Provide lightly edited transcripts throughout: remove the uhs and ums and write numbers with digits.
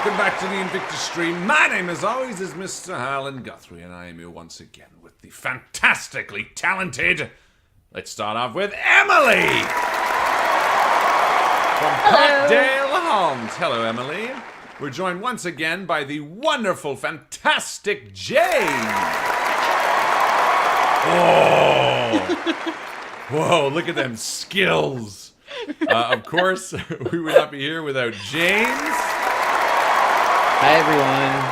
welcome back to the Invictus stream. My name, as always, is Mr. Harlan Guthrie, and I am here once again with the fantastically talented... Let's start off with Emily! From Parkdale Homes. Hello, Emily. We're joined once again by the wonderful, fantastic Jane. Oh! Whoa, look at them skills. Of course, we would not be here without James. Hi, everyone.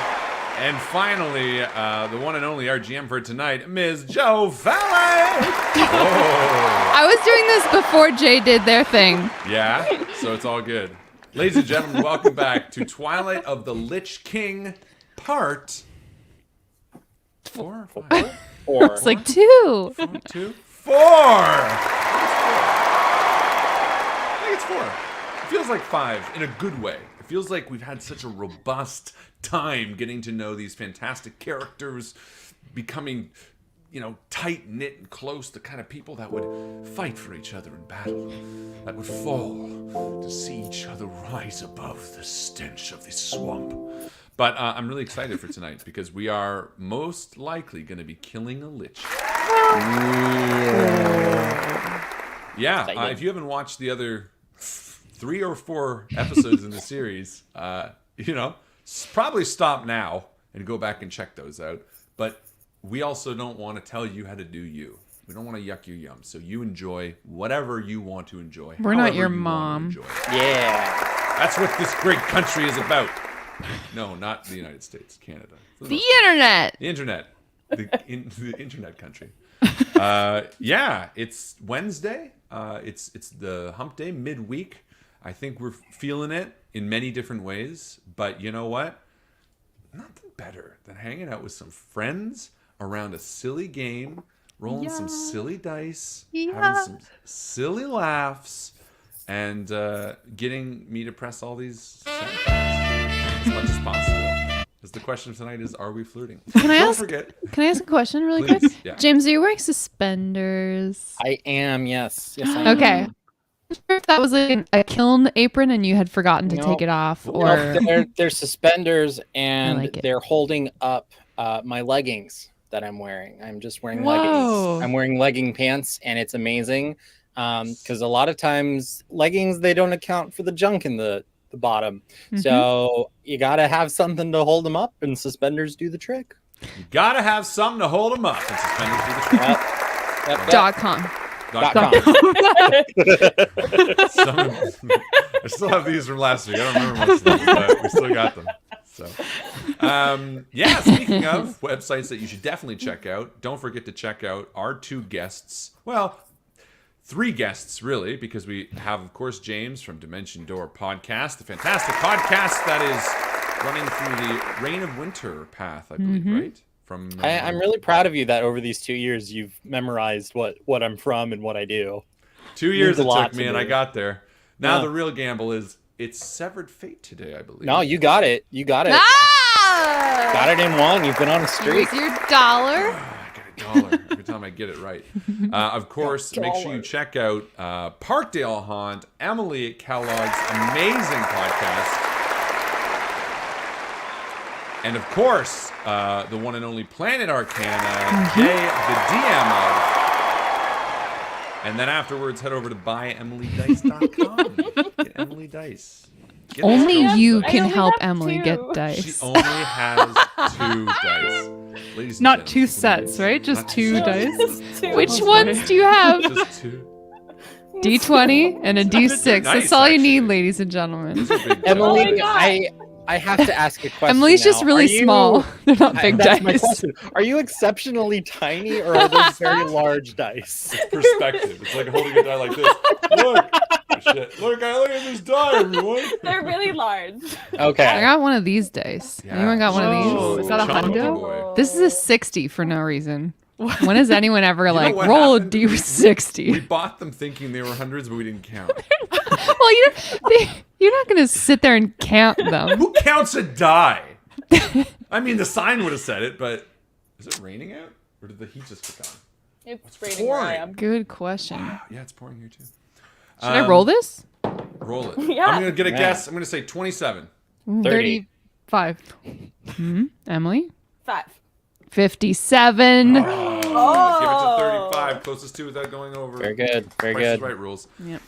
And finally, the one and only RGM for tonight, Ms. Jo Fallak. Oh. I was doing this before Jay did their thing. Yeah, so it's all good. Ladies and gentlemen, welcome back to Twilight of the Lich King, part 4 or 5? 4. It's like 2. 4. 4. I think it's 4. It feels like 5 in a good way. It feels like we've had such a robust time getting to know these fantastic characters, becoming, tight-knit and close, the kind of people that would fight for each other in battle, that would fall to see each other rise above the stench of this swamp. But I'm really excited for tonight because we are most likely going to be killing a lich. Yeah, if you haven't watched the other 3 or 4 episodes in the series, probably stop now and go back and check those out. But we also don't want to tell you how to do you. We don't want to yuck your yum. So you enjoy whatever you want to enjoy. We're not your mom. Yeah. That's what this great country is about. No, not the United States, Canada. The internet. The internet. The internet country. Yeah, it's Wednesday. It's the hump day, midweek. I think we're feeling it in many different ways. But you know what? Nothing better than hanging out with some friends around a silly game, rolling some silly dice, having some silly laughs, and getting me to press all these sound as much as possible. Because the question of tonight is, are we flirting? Can I ask a question really Please. quick? Yeah. James, are you wearing suspenders? I am, yes. Yes, I am. Okay. I'm not sure if that was like a kiln apron and you had forgotten to take it off, or They're suspenders, and like it. they're holding up my leggings that I'm wearing. I'm just wearing Whoa. leggings. I'm wearing legging pants, and it's amazing because a lot of times leggings, they don't account for the junk in the bottom. Mm-hmm. So you got to have something to hold them up, and suspenders do the trick. You gotta have something to hold them up. And suspenders do the trick. Yep. .com. .com. I still have these from last week. I don't remember most of them, but we still got them. So, yeah, speaking of websites that you should definitely check out, don't forget to check out our 2 guests. Well, 3 guests, really, because we have, of course, James from Dimension Door Podcast, the fantastic podcast that is running through the Reign of Winter path, I believe, right? I'm really proud of you that over these 2 years you've memorized what I'm from and what I do. 2 years it took me, to and me. I got there. Now the real gamble is it's Severed Fate today, I believe. No, you got it. You got it. Ah! Got it in 1. You've been on a streak. Here's your dollar. I get $1 every time I get it right. Of course, make sure you check out Parkdale Haunt, Emily Kellogg's amazing podcast. And of course, the one and only Planet Arcana, Jay, the DM of. And then afterwards, head over to buyemilydice.com. Get Emily Dice. Get Only this you dice. can help Emily get She dice. only has 2 dice. Ladies and Not 2 gentlemen, sets, right? Just not 2 dice. Which ones do you have? Just 2. D20 and a D6. Nice, That's all you need, actually. ladies and gentlemen. These are big Emily, dice. I have to ask a question. Emily's just now. really Are you- small. They're not big That's my dice. question. Are you exceptionally tiny, or are those very large dice? It's perspective. It's like holding a die like this. Look. Oh, shit. Look at this die, everyone. They're really large. I Okay. got one of these dice. Yeah. Anyone got one of Whoa. these? Is that a Chunky hundo? boy. This is a 60 for no reason. When has anyone ever know like what roll a happened? We D60? bought them thinking they were hundreds, but we didn't count. Well, you're not gonna sit there and count them. Who counts a die? I mean, the sign would have said it, but is it raining out? Or did the heat just kick on? It's raining where I am. Good question. Yeah, it's pouring here too. Should I roll this? Roll it. Yeah. I'm going to get a Yeah. guess. I'm going to say 27. 30. 5. Emily? 5. 57. Give it to 35. Closest to without going over. Very good. Very Price is good. Right rules. Yep.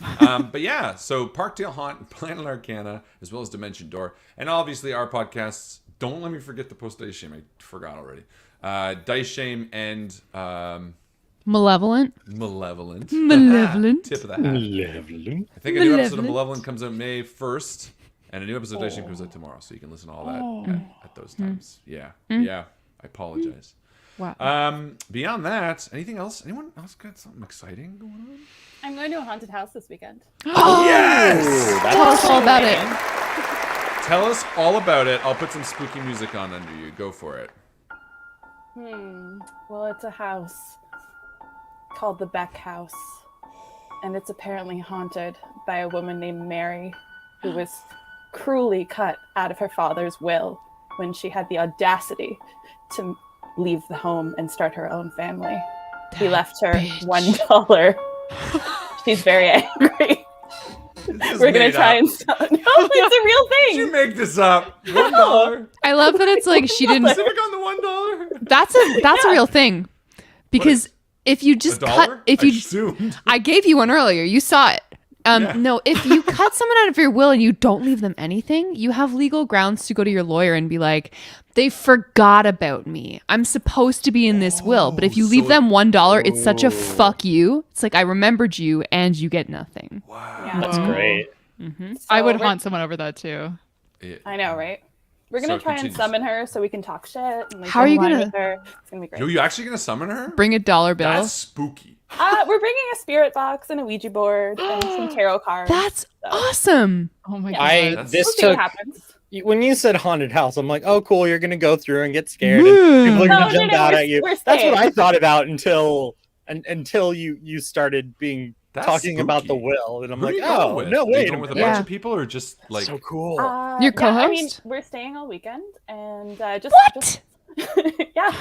But yeah, so Parkdale Haunt, Planet Arcana, as well as Dimension Door, and obviously our podcasts. Don't let me forget the post Dice Shame. I forgot already. Dice Shame and Malevolent. Malevolent. Malevolent. Tip of the hat. I think a new episode of Malevolent comes out May 1st, and a new episode of Dice Shame comes out tomorrow, so you can listen to all that at those times. Yeah. Yeah. I apologize. Wow. Beyond that, anything else? Anyone else got something exciting going on? I'm going to a haunted house this weekend. Oh, yes! Tell us all about it. Tell us all about it. I'll put some spooky music on under you. Go for it. Well, it's a house called the Beck House, and it's apparently haunted by a woman named Mary, who was cruelly cut out of her father's will when she had the audacity to leave the home and start her own family. He left her $1. She's very angry. We're going to try and sell it. No, it's a real thing. Did you make this up? $1. I love that it's like she didn't. Specific on the $1. That's a real thing, because if you just cut, I gave you one earlier. You saw it. No, if you cut someone out of your will and you don't leave them anything, you have legal grounds to go to your lawyer and be like, they forgot about me. I'm supposed to be in this will. But if you leave them $1, it's such a fuck you. It's like, I remembered you and you get nothing. Wow. Yeah. That's great. So I would haunt someone over that too. I know, right? We're going to try and summon her so we can talk shit. And, like, How are you go gonna- with her. It's going to be great. Yo, you actually going to summon her? Bring a $1 bill. That's spooky. We're bringing a spirit box and a Ouija board and some tarot cards. That's awesome. Oh my Yeah. god. We'll see what happens. When you said haunted house, I'm like, oh cool, you're gonna go through and get scared and Woo. people are gonna No, jump no, out we're- at you. we're That's what staying. I thought about until you started being That's talking about the spooky. will, and I'm Who are like, you going oh with? no, Are you wait, going with a minute. bunch Yeah. of people or just like so cool. Your Yeah, I co-host? mean, we're staying all weekend and just What? yeah,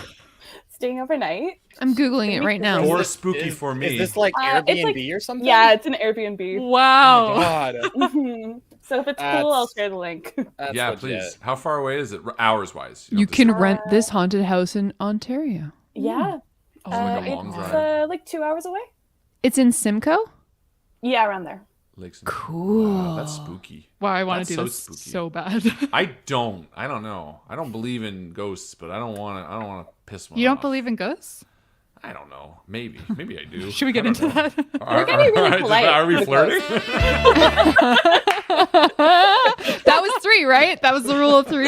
staying overnight. I'm Googling it right now. Or spooky for me? Is this like It's Airbnb like- or something? Yeah, it's an Airbnb. Oh Wow. my god. Mhm. So if it's cool, I'll share the link. That's yeah, legit. please. How far away is it? Hours wise. You can rent this haunted house in Ontario. Yeah, Oh, like a long it's drive. like 2 hours away. It's in Simcoe? Yeah, around there. Lakes and- Cool. Wow, that's spooky. Wow, I want That's to do so this spooky. so bad. I don't know. I don't believe in ghosts, but I don't want to piss one You don't off. believe in ghosts? I don't know. Maybe I do. Should we get I don't into know. that? We're gonna be really polite Are we with flirting? That was 3, right? That was the rule of 3.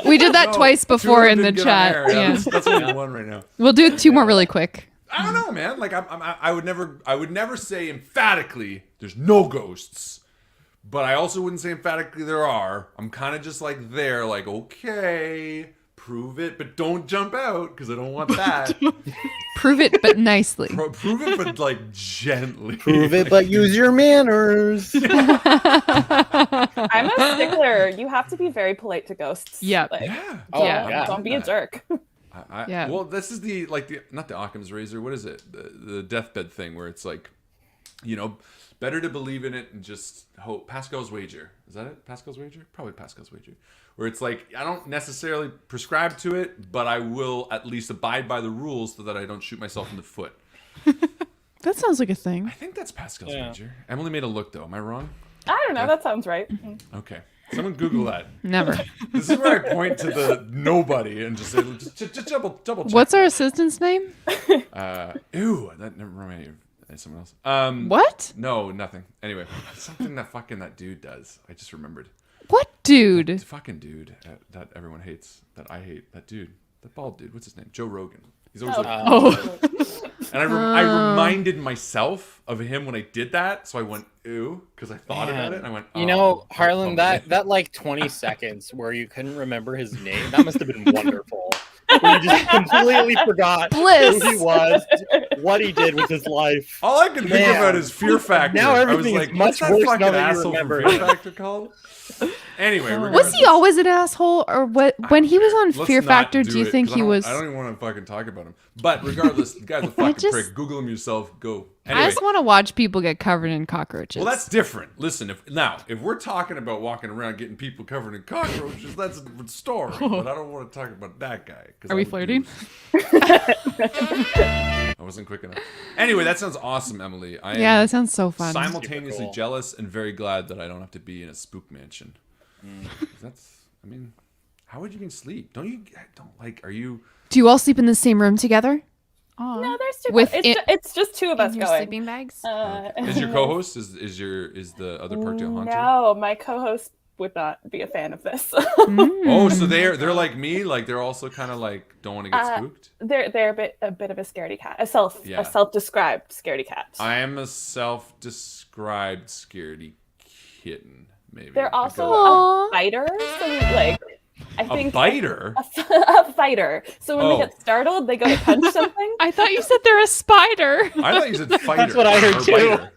We did that No, twice two before of in them the didn't get on chat. air. Yeah. That's only one right now. We'll do 2 more really quick. I don't know, man. Like I would never say emphatically there's no ghosts, but I also wouldn't say emphatically there are. I'm kind of just like there, like okay, prove it, but don't jump out because I don't want that. Prove it, but nicely. Prove it, but like gently. Prove it, but use your manners. I'm a stickler. You have to be very polite to ghosts. Yep. Like, Yeah. Oh, Yeah. yeah. Don't be a jerk. Yeah. Well, this is the not the Occam's razor. What is it? The deathbed thing where it's like, better to believe in it and just hope. Pascal's wager. Is that it? Pascal's wager? Probably Pascal's wager. Where it's like, I don't necessarily prescribe to it, but I will at least abide by the rules so that I don't shoot myself in the foot. That sounds like a thing. I think that's Pascal's wager. Emily made a look though. Am I wrong? I don't know. That sounds right. Okay. Someone Google that. Never. This is where I point to the nobody and just say, just double check. What's our assistant's name? Ew, that never reminded me of someone else. What? No, nothing. Anyway, something that dude does. I just remembered. What dude? The fucking dude that everyone hates, that I hate. That dude, that bald dude. What's his name? Joe Rogan. He's always like, Oh, and I reminded myself of him when I did that, so I went ew because I thought about it and I went. You know, oh, Harlan, okay. that like 20 seconds where you couldn't remember his name, that must have been wonderful. Where you just completely forgot Bliss. who he was, what he did with his life. All I can think Man. about is Fear Factor. Now I was everything is like, much what's that worse fucking now that you asshole from remember Fear it. Factor called? Anyway, Was he always an asshole, or what? When he was on let's Fear not Factor, do you it, think 'cause he was? I don't even want to fucking talk about him. But regardless, the guy's a fucking prick. Google him yourself. Go. Anyway. I just want to watch people get covered in cockroaches. Well, that's different. Listen, if we're talking about walking around getting people covered in cockroaches, that's a different story. But I don't want to talk about that guy. Are we flirting? I wasn't quick enough. Anyway, that sounds awesome, Emily. I am that sounds so fun. simultaneously jealous and very glad that I don't have to be in a spook mansion. I mean, how would you even sleep? Are you? Do you all sleep in the same room together? No, there's two. With it's just two of us your going. sleeping bags? Is your co-host is the other Parkdale Haunter? No, my co-host would not be a fan of this. Oh, so they're like me, like they're also kind of like don't want to get spooked. They're a bit of a scaredy cat, a self-described scaredy cat. I am a self-described scaredy kitten. Maybe they're also a fighter, so like I think a biter. A fighter. So when they get startled, they go to punch something. I thought you said they're a spider. I thought you said fighter. That's what I heard too. Biter.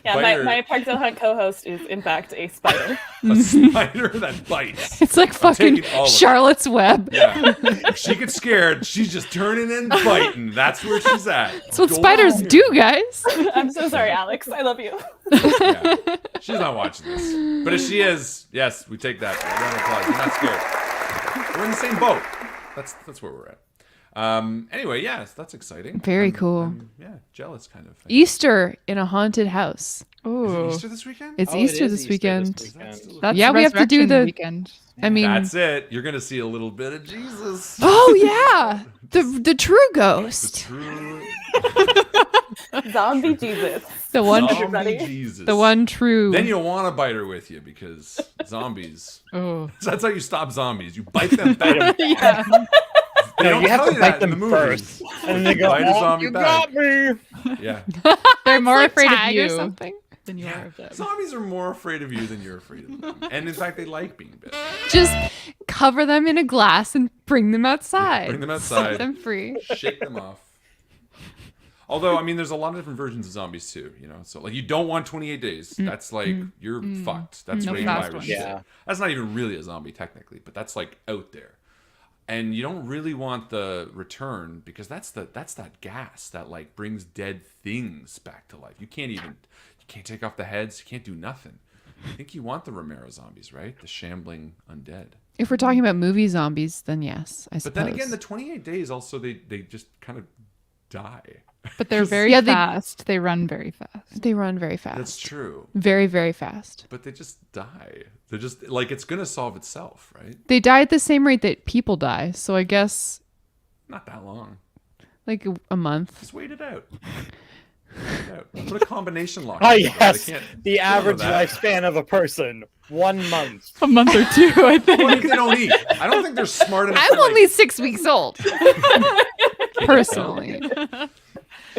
Yeah, my Parkdale Hunt co-host is in fact a spider. A spider that bites. It's like fucking Charlotte's Web. Yeah. If she gets scared, she's just turning and biting. That's where she's at. That's what spiders do, guys. I'm so sorry, Alex. I love you. Yeah. She's not watching this. But if she is, yes, we take that. Round of applause. You're not scared. We're in the same boat. That's where we're at. Anyway, yes, that's exciting. Very cool. Yeah, jealous kind of thing. Easter in a haunted house. Ooh. Is it Easter this weekend? It's Easter this weekend. That's Yeah, we have to do Resurrection the weekend. I mean, That's it. You're gonna see a little bit of Jesus. oh yeah, the true The ghost, true Zombie Jesus. the one, zombie Jesus. the one true. Then you'll want a biter with you because zombies. Oh. That's how you stop zombies. You bite them back. Yeah. They don't you have tell to that bite in them the first, movies. and they go, Bite a "Oh, zombie you back." got me." Yeah. They're more like afraid of tag or you something. than you are of them. Zombies are more afraid of you than you're afraid of them. And in fact, they like being bit. Just cover them in a glass and bring them outside. Bring them outside. Set them free. Shake them off. Although, I mean, there's a lot of different versions of zombies too, you know. So, like, you don't want 28 days. That's like you're fucked. That's No way fast virus. ones. Yeah. That's not even really a zombie technically, but that's like out there. And you don't really want the return because that's that gas that like brings dead things back to life. You can't take off the heads. You can't do nothing. I think you want the Romero zombies, right? The shambling undead. If we're talking about movie zombies, then yes, I suppose. But then again, the 28 days also they just kind of die. But they're very fast. They run very fast. They run very fast. That's true. Very, very fast. But they just die. They're just like it's gonna solve itself, right? They die at the same rate that people die. So I guess Not that long. like a month. Just wait it out. Put a combination lock. Ah, in there. yes. They can't The average know that. lifespan of a person, 1 month. A month or two, I think. Well, if they don't eat. I don't think they're smart enough. I'm to, like, only 6 weeks old. Personally.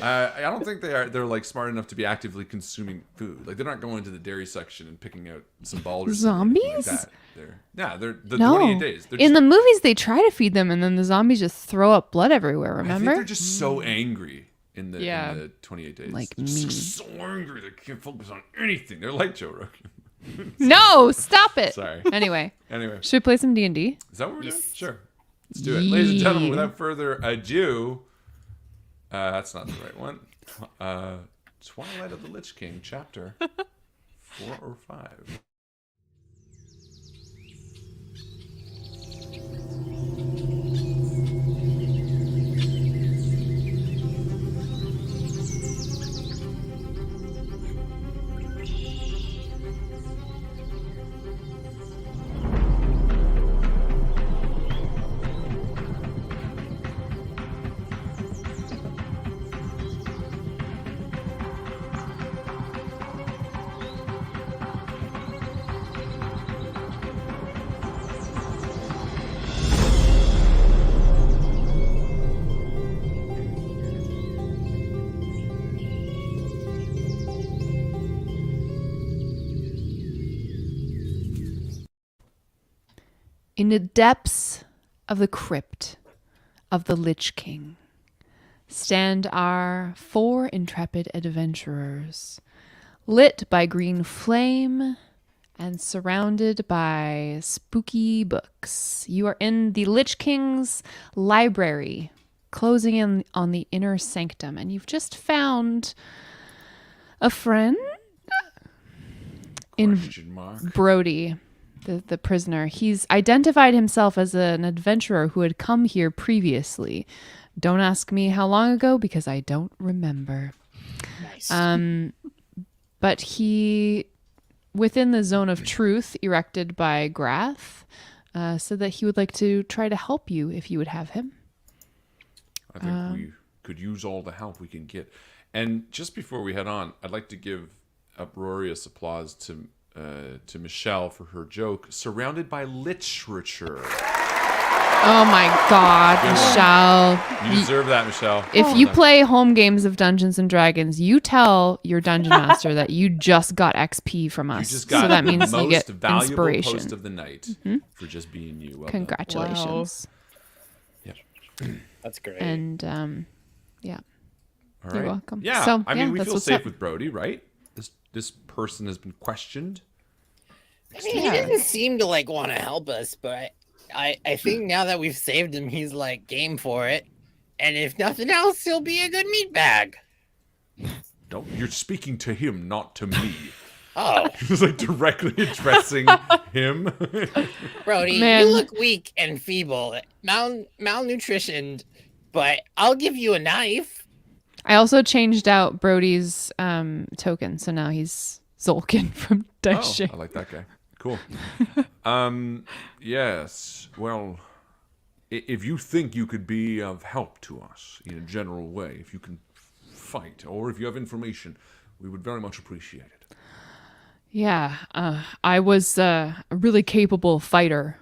I don't think they're like smart enough to be actively consuming food. Like they're not going to the dairy section and picking out some ballers. Zombies? Like that. They're the No. 28 days. They're In just, the movies, they try to feed them, and then the zombies just throw up blood everywhere. I think Remember? they're just so angry in the, Yeah. in the 28 days. Like Just me. so angry they can't focus on anything. They're like Joe Rogan. No, stop it. Sorry. Anyway, Anyway, should we play some D&D? is that what we're doing? Sure. Let's do it. Ladies and gentlemen, without further ado, that's not the right one. Twilight of the Lich King, chapter 4 or 5. In the depths of the crypt of the Lich King stand our 4 intrepid adventurers, lit by green flame and surrounded by spooky books. You are in the Lich King's library, closing in on the inner sanctum, and you've just found a friend in Brody, the prisoner. He's identified himself as an adventurer who had come here previously. Don't ask me how long ago, because I don't remember. Nice. But he, within the zone of truth erected by Grath, said that he would like to try to help you if you would have him. I think we could use all the help we can get. And just before we head on, I'd like to give uproarious applause to Michelle for her joke, surrounded by literature. Oh my God, Michelle. You deserve that, Michelle. If you play home games of Dungeons and Dragons, you tell your dungeon master that you just got XP from us. You just got so that means the you get most valuable inspiration. post of the night for just being you. Well Congratulations. Yeah. That's great. And yeah. All You're right. welcome. Yeah. So, I mean, we that's feel what's safe up. with Brody, right? This person has been questioned. I mean, he didn't seem to like want to help us, but I think now that we've saved him, he's like game for it. And if nothing else, he'll be a good meat bag. You're speaking to him, not to me. Oh, He was like directly addressing him. Brody, Man. you look weak and feeble, malnutritioned, but I'll give you a knife. I also changed out Brody's token, so now he's Zolkin from Dice Shake. I like that guy. Cool. Yes. Well, if you think you could be of help to us in a general way, if you can fight, or if you have information, we would very much appreciate it. Yeah, I was a really capable fighter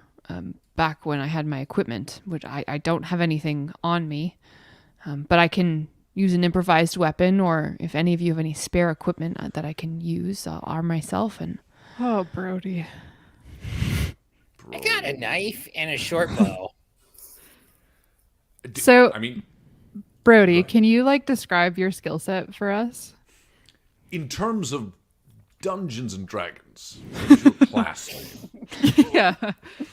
back when I had my equipment, which I don't have anything on me, but I can use an improvised weapon, or if any of you have any spare equipment that I can use, I'll arm myself and... Oh, Brody. I got a knife and a short bow. So, I mean, Brody, can you like describe your skill set for us? in terms of Dungeons and Dragons, what's your class name? Yeah.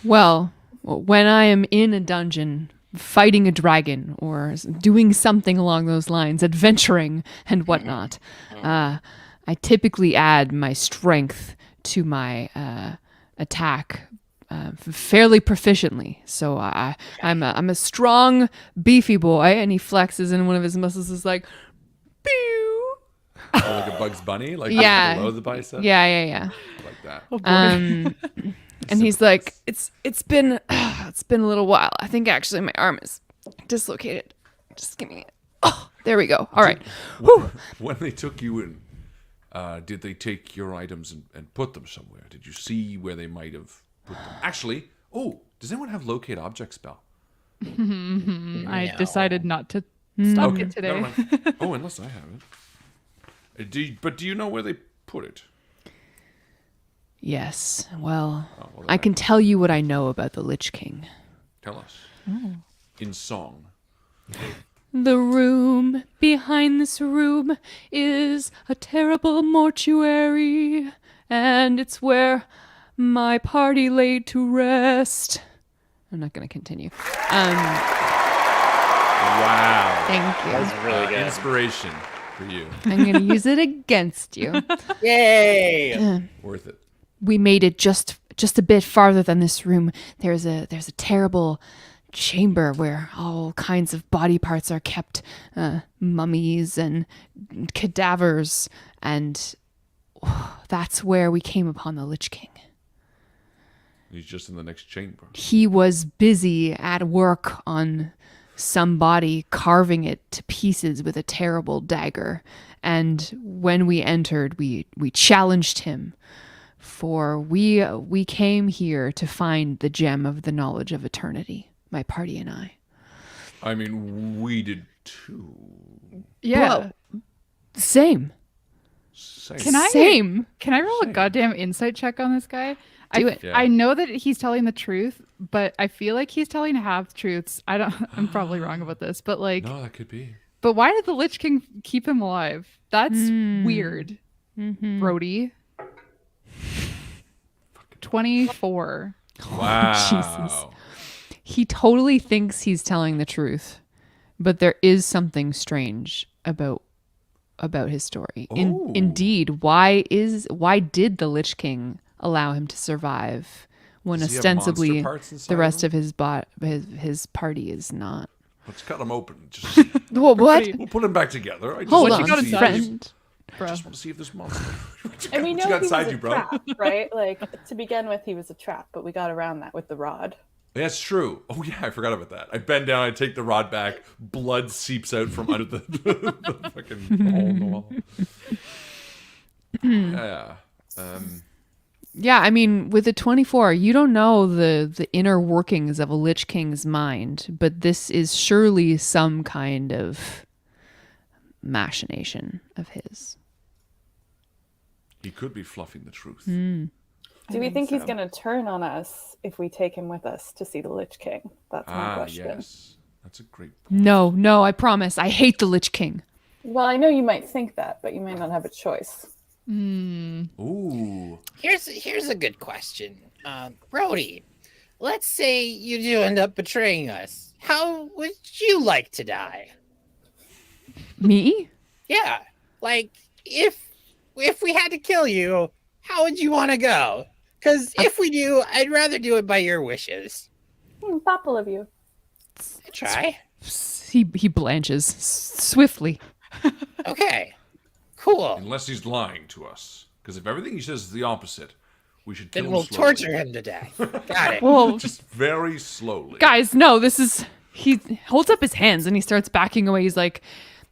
Well, when I am in a dungeon fighting a dragon or doing something along those lines, adventuring and whatnot, I typically add my strength to my attack fairly proficiently. So I'm a strong, beefy boy, and he flexes, and one of his muscles is like, pew. Or like a Bugs Bunny, like Yeah. below the bicep. Yeah. Like that. And he's like, it's been a little while. I think actually my arm is dislocated. Just give me it. Oh, there we go. All right. When they took you in, did they take your items and put them somewhere? Did you see where they might have put them? Actually, does anyone have locate object spell? I decided not to stock it today. never mind. Unless I have it. Do you know where they put it? Yes. Well, Well, I can tell you what I know about the Lich King. Tell us. In song. The room behind this room is a terrible mortuary, and it's where my party laid to rest. I'm not going to continue. Wow. Thank you. That's really good. Inspiration for you. I'm going to use it against you. Yay! Worth it. We made it just a bit farther than this room. There's a terrible chamber where all kinds of body parts are kept, mummies and cadavers, and that's where we came upon the Lich King. He's just in the next chamber. He was busy at work on some body, carving it to pieces with a terrible dagger, and when we entered, we challenged him. For we came here to find the gem of the knowledge of eternity, my party and I. I mean, we did too. Yeah. Well, Same. Can I roll a goddamn insight check on this guy? Do it. Yeah. I know that he's telling the truth, but I feel like he's telling half truths. I'm probably wrong about this, but like, No, that could be. but why did the Lich King keep him alive? That's weird, Brody. 24. Wow. Jesus. He totally thinks he's telling the truth, but there is something strange about his story. Indeed, why did the Lich King allow him to survive when Does he have ostensibly monster parts inside the rest him? of his party is not? Let's cut him open. Just, Well, what? we'll put him back together. I just Hold want on, to see if friend. I just want to see if this monster. And we What know you got he was inside a you, bro? trap, right? Like, to begin with, he was a trap, but we got around that with the rod. That's true. Oh yeah, I forgot about that. I bend down, I take the rod back, blood seeps out from under the fucking hole in the wall. Yeah. Yeah, I mean, with a 24, you don't know the inner workings of a Lich King's mind, but this is surely some kind of machination of his. He could be fluffing the truth. Do we think he's going to turn on us if we take him with us to see the Lich King? That's my question. Yes. That's a great point. No, I promise. I hate the Lich King. Well, I know you might think that, but you might not have a choice. Ooh. Here's a good question. Brody, let's say you do end up betraying us. How would you like to die? Me? Yeah, like if we had to kill you, how would you want to go? Because if we do, I'd rather do it by your wishes. Thoughtful of you. Try. He blanches swiftly. Okay. Cool. Unless he's lying to us. Because if everything he says is the opposite, we should kill Then him we'll slowly. torture him to death. Got it. Well, Just very slowly. guys, no, he holds up his hands and he starts backing away. He's like,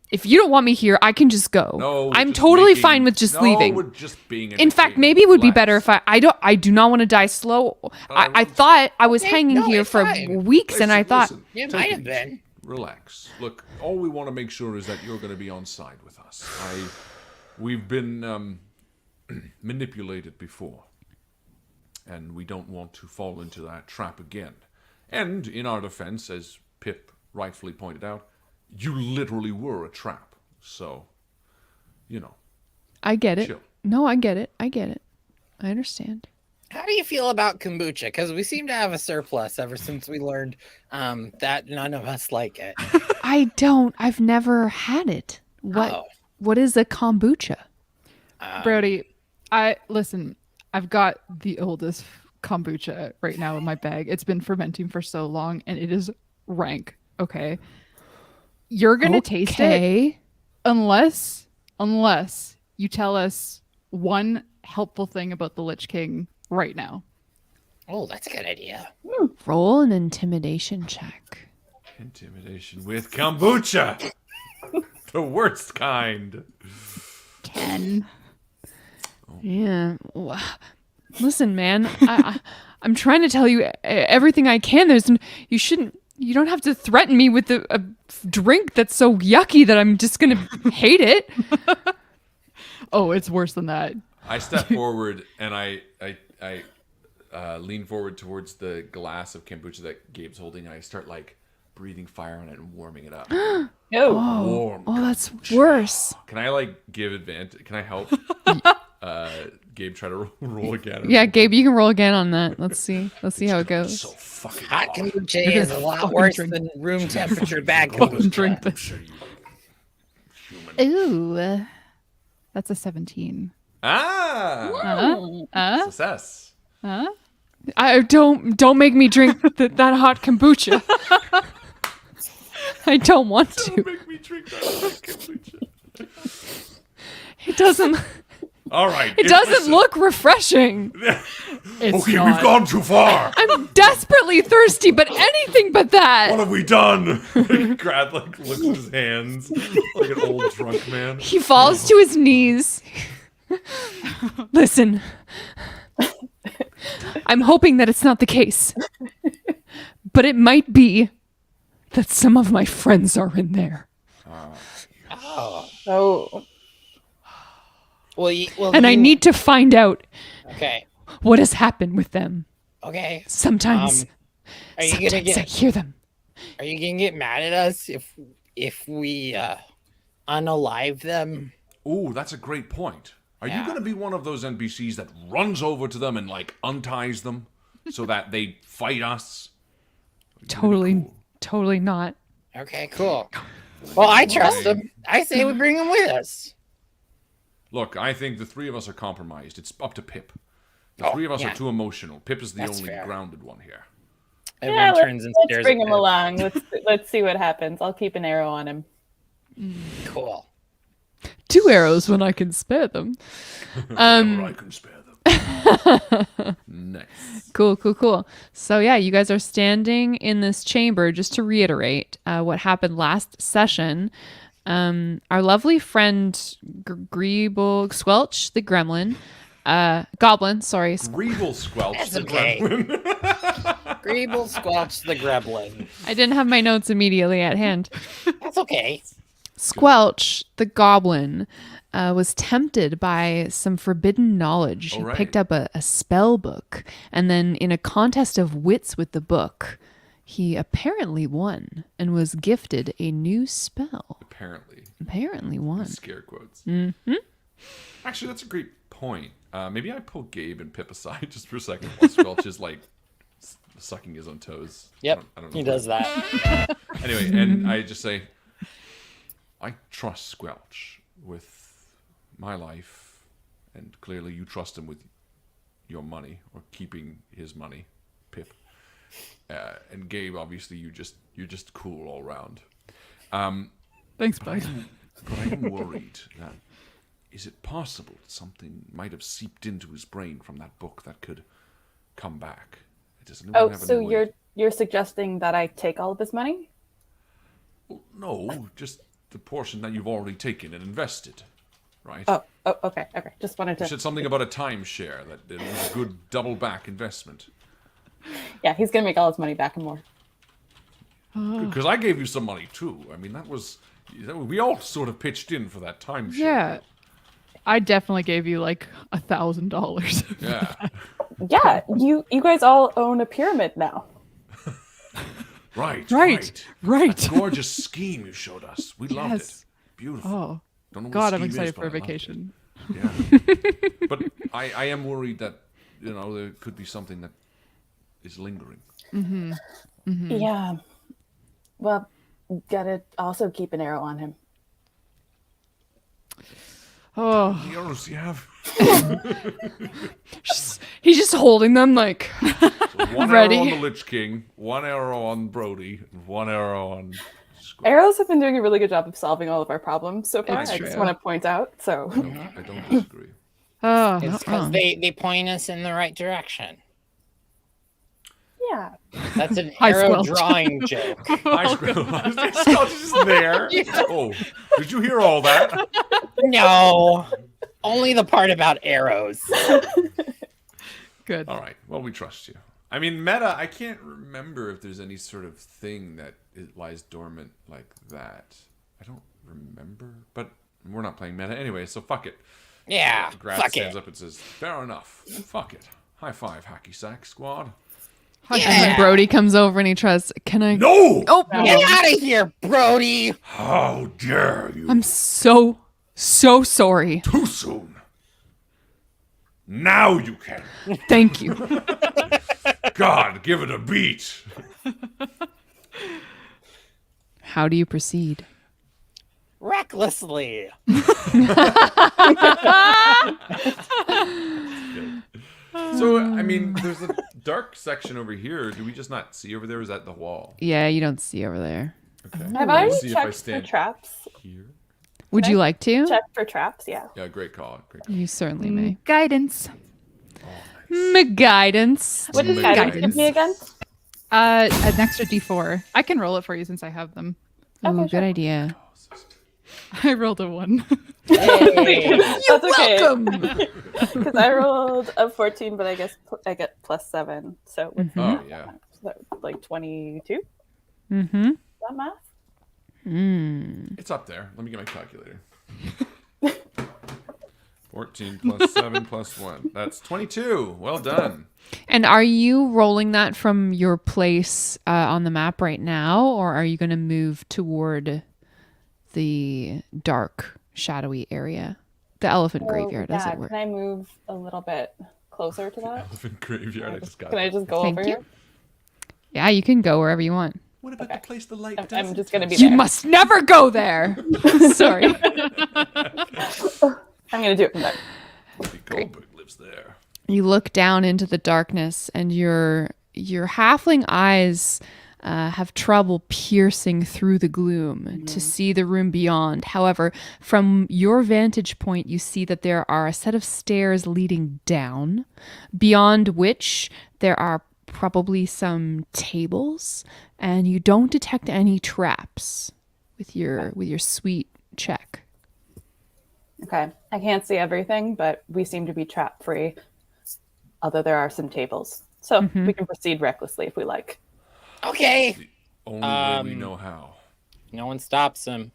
if you don't want me here, I can just go. No, I'm just totally making- fine with just no, leaving. we're just being In fact, entertaining. maybe it would be better Relax. if I do not want to die slow. I thought I was hanging no, here it's for fine. weeks, and I thought, Listen, It take might it have been. Relax. Look, all we want to make sure is that you're going to be on side with us. We've been manipulated before, and we don't want to fall into that trap again. And in our defense, as Pip rightfully pointed out, you literally were a trap. So, I get it. chill. No, I get it. I understand. How do you feel about kombucha? Because we seem to have a surplus ever since we learned that none of us like it. I've never had it. Oh. What is a kombucha? Brody, I've got the oldest kombucha right now in my bag. It's been fermenting for so long and it is rank. Okay. You're going to taste it unless you tell us one helpful thing about the Lich King right now. Oh, that's a good idea. Roll an intimidation check. Intimidation with kombucha. The worst kind. 10. Yeah. Listen, man, I'm trying to tell you everything I can. You don't have to threaten me with a drink that's so yucky that I'm just going to hate it. Oh, it's worse than that. I step forward and I lean forward towards the glass of kombucha that Gabe's holding, and I start breathing fire on it and warming it up. Warm. Oh, that's worse. Can I give advantage? Can I help Gabe try to roll again? Yeah, Gabe, you can roll again on that. Let's see how it goes. So fucking Hot hot. kombucha is a lot worse than room temperature bad kombucha. Drink this. Ooh. That's a 17. Ah, success. I don't make me drink that hot kombucha. I don't want to. Don't make me drink that hot kombucha. It doesn't. All right. It doesn't look refreshing. It's Okay, not. we've gone too far. I'm desperately thirsty, but anything but that. What have we done? Grad looks at his hands like an old drunk man. He falls to his knees. Listen, I'm hoping that it's not the case, but it might be that some of my friends are in there. Oh. Well, I need to find out Okay. what has happened with them. Okay. Sometimes Are you gonna I get hear them. Are you gonna get mad at us if we unalive them? Ooh, that's a great point. Are you going to be one of those NPCs that runs over to them and like unties them so that they fight us? Totally not. Okay, cool. Well, I trust him. I say we bring him with us. Look, I think the three of us are compromised. It's up to Pip. The three of us are too emotional. Pip is the only grounded one here. Everyone turns and stares. Let's bring him along. Let's see what happens. I'll keep an arrow on him. Cool. 2 arrows when I can spare them. I can spare them. Nice. Cool. So yeah, you guys are standing in this chamber. Just to reiterate what happened last session. Our lovely friend Greeble Squelch, the gremlin, goblin, sorry. Greeble Squelch, That's the okay. gremlin. Greeble Squelch, the gremlin. I didn't have my notes immediately at hand. That's okay. Squelch, the goblin, was tempted by some forbidden knowledge. He picked up a spell book, and then in a contest of wits with the book, he apparently won and was gifted a new spell. Apparently won. Scare quotes. Mm-hmm. Actually, that's a great point. Maybe I pull Gabe and Pip aside just for a second while Squelch is like sucking his own toes. Yep, I don't know he does that. Anyway, and I just say, I trust Squelch with my life, and clearly you trust him with your money, or keeping his money, Pip. And Gabe, obviously, you're just cool all around. Thanks, bud. But I am worried that, is it possible something might have seeped into his brain from that book that could come back? So you're suggesting that I take all of his money? Well, no, just the portion that you've already taken and invested, right? Oh, okay. Just wanted to... You said something about a timeshare, that it was a good double back investment. Yeah, he's going to make all his money back and more. Because I gave you some money too. I mean, we all sort of pitched in for that timeshare. Yeah. I definitely gave you like $1,000. Yeah. Yeah, you guys all own a pyramid now. Right. That gorgeous scheme you showed us. We loved it. Beautiful. Oh, Don't know what God, the I'm scheme excited is, for a but I loved vacation. it. Yeah. But I am worried that, there could be something that is lingering. Mm-hmm. Mm-hmm. Yeah. Well, gotta also keep an arrow on him. Oh. The arrows you have. He's just holding them like So one ready. arrow on the Lich King, one arrow on Brody, and one arrow on... Arrows have been doing a really good job of solving all of our problems so far. It's I just true. want to point out. So I don't disagree. Oh, It's because they point us in the right direction. yeah. That's an Hi, arrow Squelch. drawing joke. Squelch is just there. Oh, did you hear all that? No, only the part about arrows. good. All right. Well, we trust you. I mean, meta, I can't remember if there's any sort of thing that it lies dormant like that. I don't remember, but we're not playing meta anyway, so fuck it. Yeah, Grass fuck stands it. up and says, fair enough. Fuck it. High five, hacky sack squad. And then Brody comes over and he tries, can I? No! Oh, Get out of here, Brody! How dare you? I'm so sorry. Too soon. Now you can. Thank you. God, give it a beat. How do you proceed? Recklessly. So, I mean, there's a dark section over here. Do we just not see over there? Or is that the wall? Yeah, you don't see over there. Okay. Have I Let's see if I checked for stand traps? here. Would you like to? Check for traps, yeah. Yeah, great call. Great call. You certainly may. Guidance. Guidance. What does guidance give me again? An extra D4. I can roll it for you since I have them. Ooh, Okay, good sure. idea. I rolled a 1. Hey. That's okay. Welcome. Because I rolled a 14, but I guess I get +7. So what's Oh, yeah. that, like 22? Mm-hmm. Is that math? It's up there. Let me get my calculator. 14 plus 7 plus 1. That's 22. Well done. And are you rolling that from your place on the map right now, or are you going to move toward the dark, shadowy area? The elephant graveyard, as yeah, it were. can I move a little bit closer to that? Elephant graveyard. I just got. Can I just go Thank over you. here? Yeah, you can go wherever you want. What about the place the light I'm doesn't just gonna be You there. must never go there. Sorry. I'm gonna do it from there. Goldberg lives there. You look down into the darkness, and your halfling eyes have trouble piercing through the gloom to see the room beyond. However, from your vantage point, you see that there are a set of stairs leading down, beyond which there are probably some tables, and you don't detect any traps with your sweet check. Okay. I can't see everything, but we seem to be trap free. Although there are some tables. So we can proceed recklessly if we like. Okay. Only way we know how. No one stops him.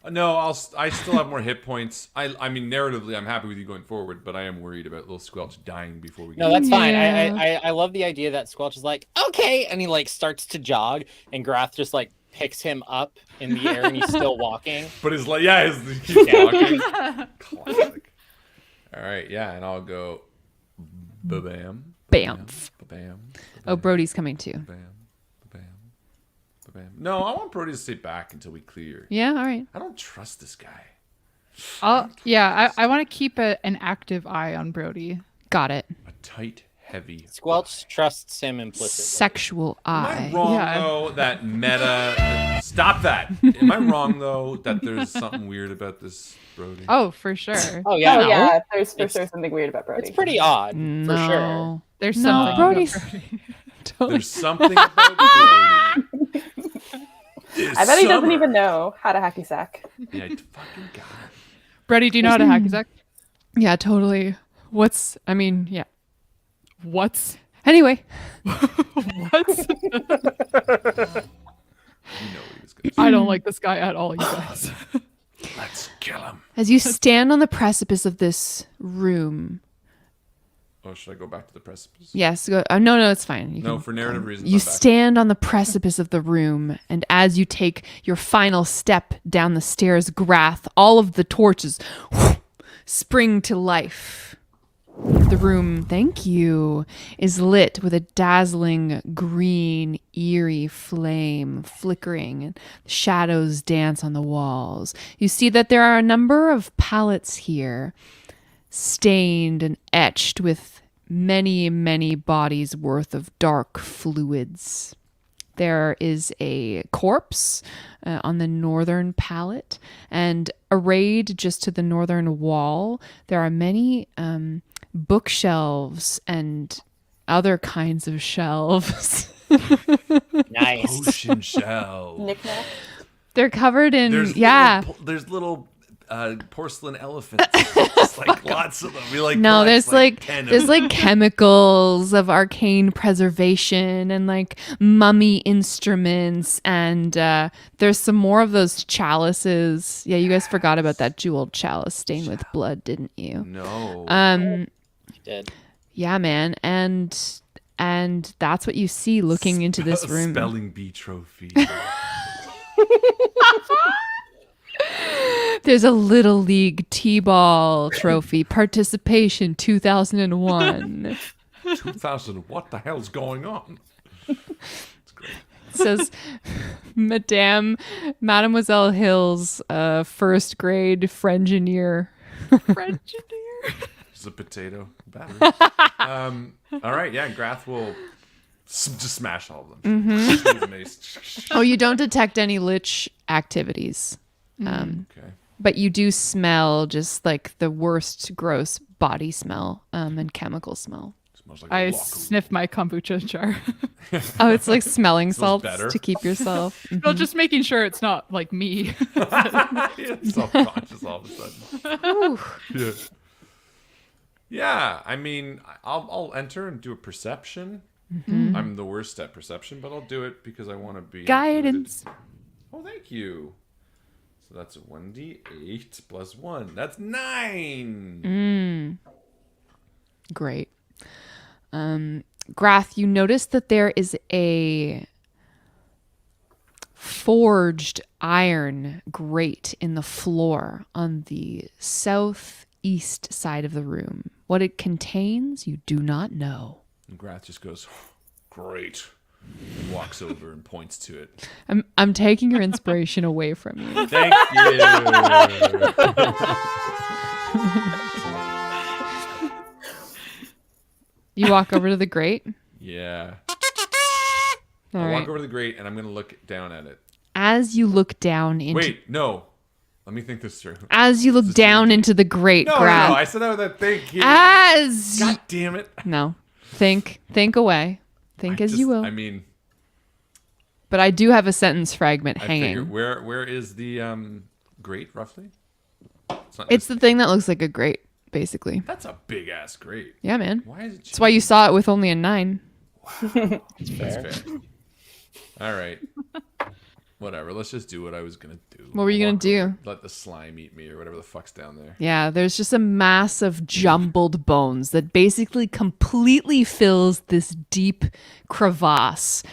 No, I still have more hit points. I mean, narratively, I'm happy with you going forward, but I am worried about little Squelch dying before we. No, that's fine. Yeah. I love the idea that Squelch is like, okay, and he like starts to jog, and Grath just like picks him up in the air, and he's still walking. But his like, yeah, he keeps walking. Classic. All right, yeah, and I'll go. Ba-bam. Bamf. Ba-bam. Oh, Brody's coming too. Ba-bam. Ba-bam. Ba-bam. No, I want Brody to stay back until we clear. Yeah, all right. I don't trust this guy. I want to keep an active eye on Brody. Got it. A tight, heavy. Squelch trusts him implicitly. Sexual Am eye. I wrong though that meta? Stop that. Am I wrong though that there's something weird about this Brody? Oh, for sure. Oh yeah, Oh yeah, there's for sure something weird about Brody. it's pretty odd No. for sure. There's No, something. Brody's- about Brody. Totally. There's something about Brody. I bet he doesn't even know how to hacky sack. Yeah, I fucking got it. Brody, do you know how to hacky sack? Yeah, totally. Yeah. What's anyway? What? You know he was gonna say. I don't like this guy at all, you guys. Let's kill him. As you stand on the precipice of this room. Oh, should I go back to the precipice? Yes, go. No, it's fine. You No, can for narrative reasons. You I'm back. stand on the precipice of the room, and as you take your final step down the stairs, Grath, all of the torches spring to life. The room, thank you, is lit with a dazzling green, eerie flame flickering, and shadows dance on the walls. You see that there are a number of palettes here, stained and etched with many, many bodies worth of dark fluids. There is a corpse on the northern pallet, and arrayed just to the northern wall, there are many bookshelves and other kinds of shelves. Nice. Ocean shell. Knick-knack. They're covered in, There's little porcelain elephants. Just like lots of them. We like No, collect, there's like 10 of there's them. like chemicals of arcane preservation and like mummy instruments, and there's some more of those chalices. Yeah, you guys forgot about that jeweled chalice stained with blood, didn't you? No. He did. Yeah, man, and that's what you see looking into this room. Spelling bee trophy. There's a Little League T-ball trophy, participation 2001. 2000. What the hell's going on? It's great. It says Mademoiselle Hill's first grade Frengineer. It's a potato battery. All right, yeah, Grath will just smash all of them. Mm-hmm. Oh, you don't detect any lich activities. Okay. But you do smell just like the worst gross body smell and chemical smell. Smells like I a locker. sniff my kombucha jar. Oh, it's like smelling Smells salts better. to keep yourself. No, just making sure it's not like me. Self-conscious all of a sudden. Yeah. Yeah, I mean, I'll enter and do a perception. Mm-hmm. I'm the worst at perception, but I'll do it because I want to be Guidance. included. Oh, thank you. So that's a 1d8 plus 1. That's 9. Great. Grath, you notice that there is a forged iron grate in the floor on the southeast east side of the room. What it contains, you do not know. And Grath just goes, great. And walks over and points to it. I'm taking your inspiration away from you. Thank you. You walk over to the grate. Yeah. All I right. walk over to the grate and I'm going to look down at it. As you look down into Wait, no. Let me think this through. As you look down into the grate, No, Grath. I said that with that thinking. As God damn it. No. Think away. Think as you will. I mean, but I do have a sentence fragment I hanging. figure where is the grate roughly? It's the thing that looks like a grate, basically. That's a big ass grate. Yeah, man. Why is it? That's why you saw it with only a 9. That's fair. All right. Whatever. Let's just do what I was gonna do. What were you gonna do? Let the slime eat me or whatever the fuck's down there. Yeah, there's just a mass of jumbled bones that basically completely fills this deep crevasse.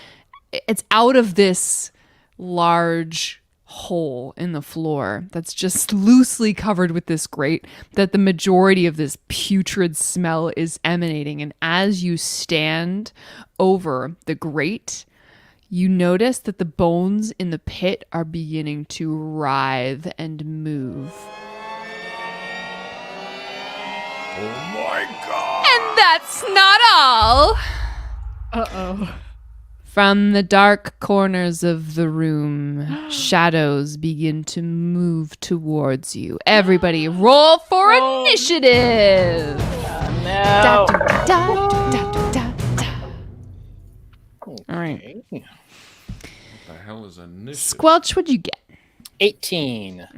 It's out of this large hole in the floor that's just loosely covered with this grate that the majority of this putrid smell is emanating. And as you stand over the grate, you notice that the bones in the pit are beginning to writhe and move. Oh my god! And that's not all. Uh-oh. From the dark corners of the room, shadows begin to move towards you. Everybody, roll for initiative. No. All right. What the hell is initiative? Squelch, what'd you get? 18.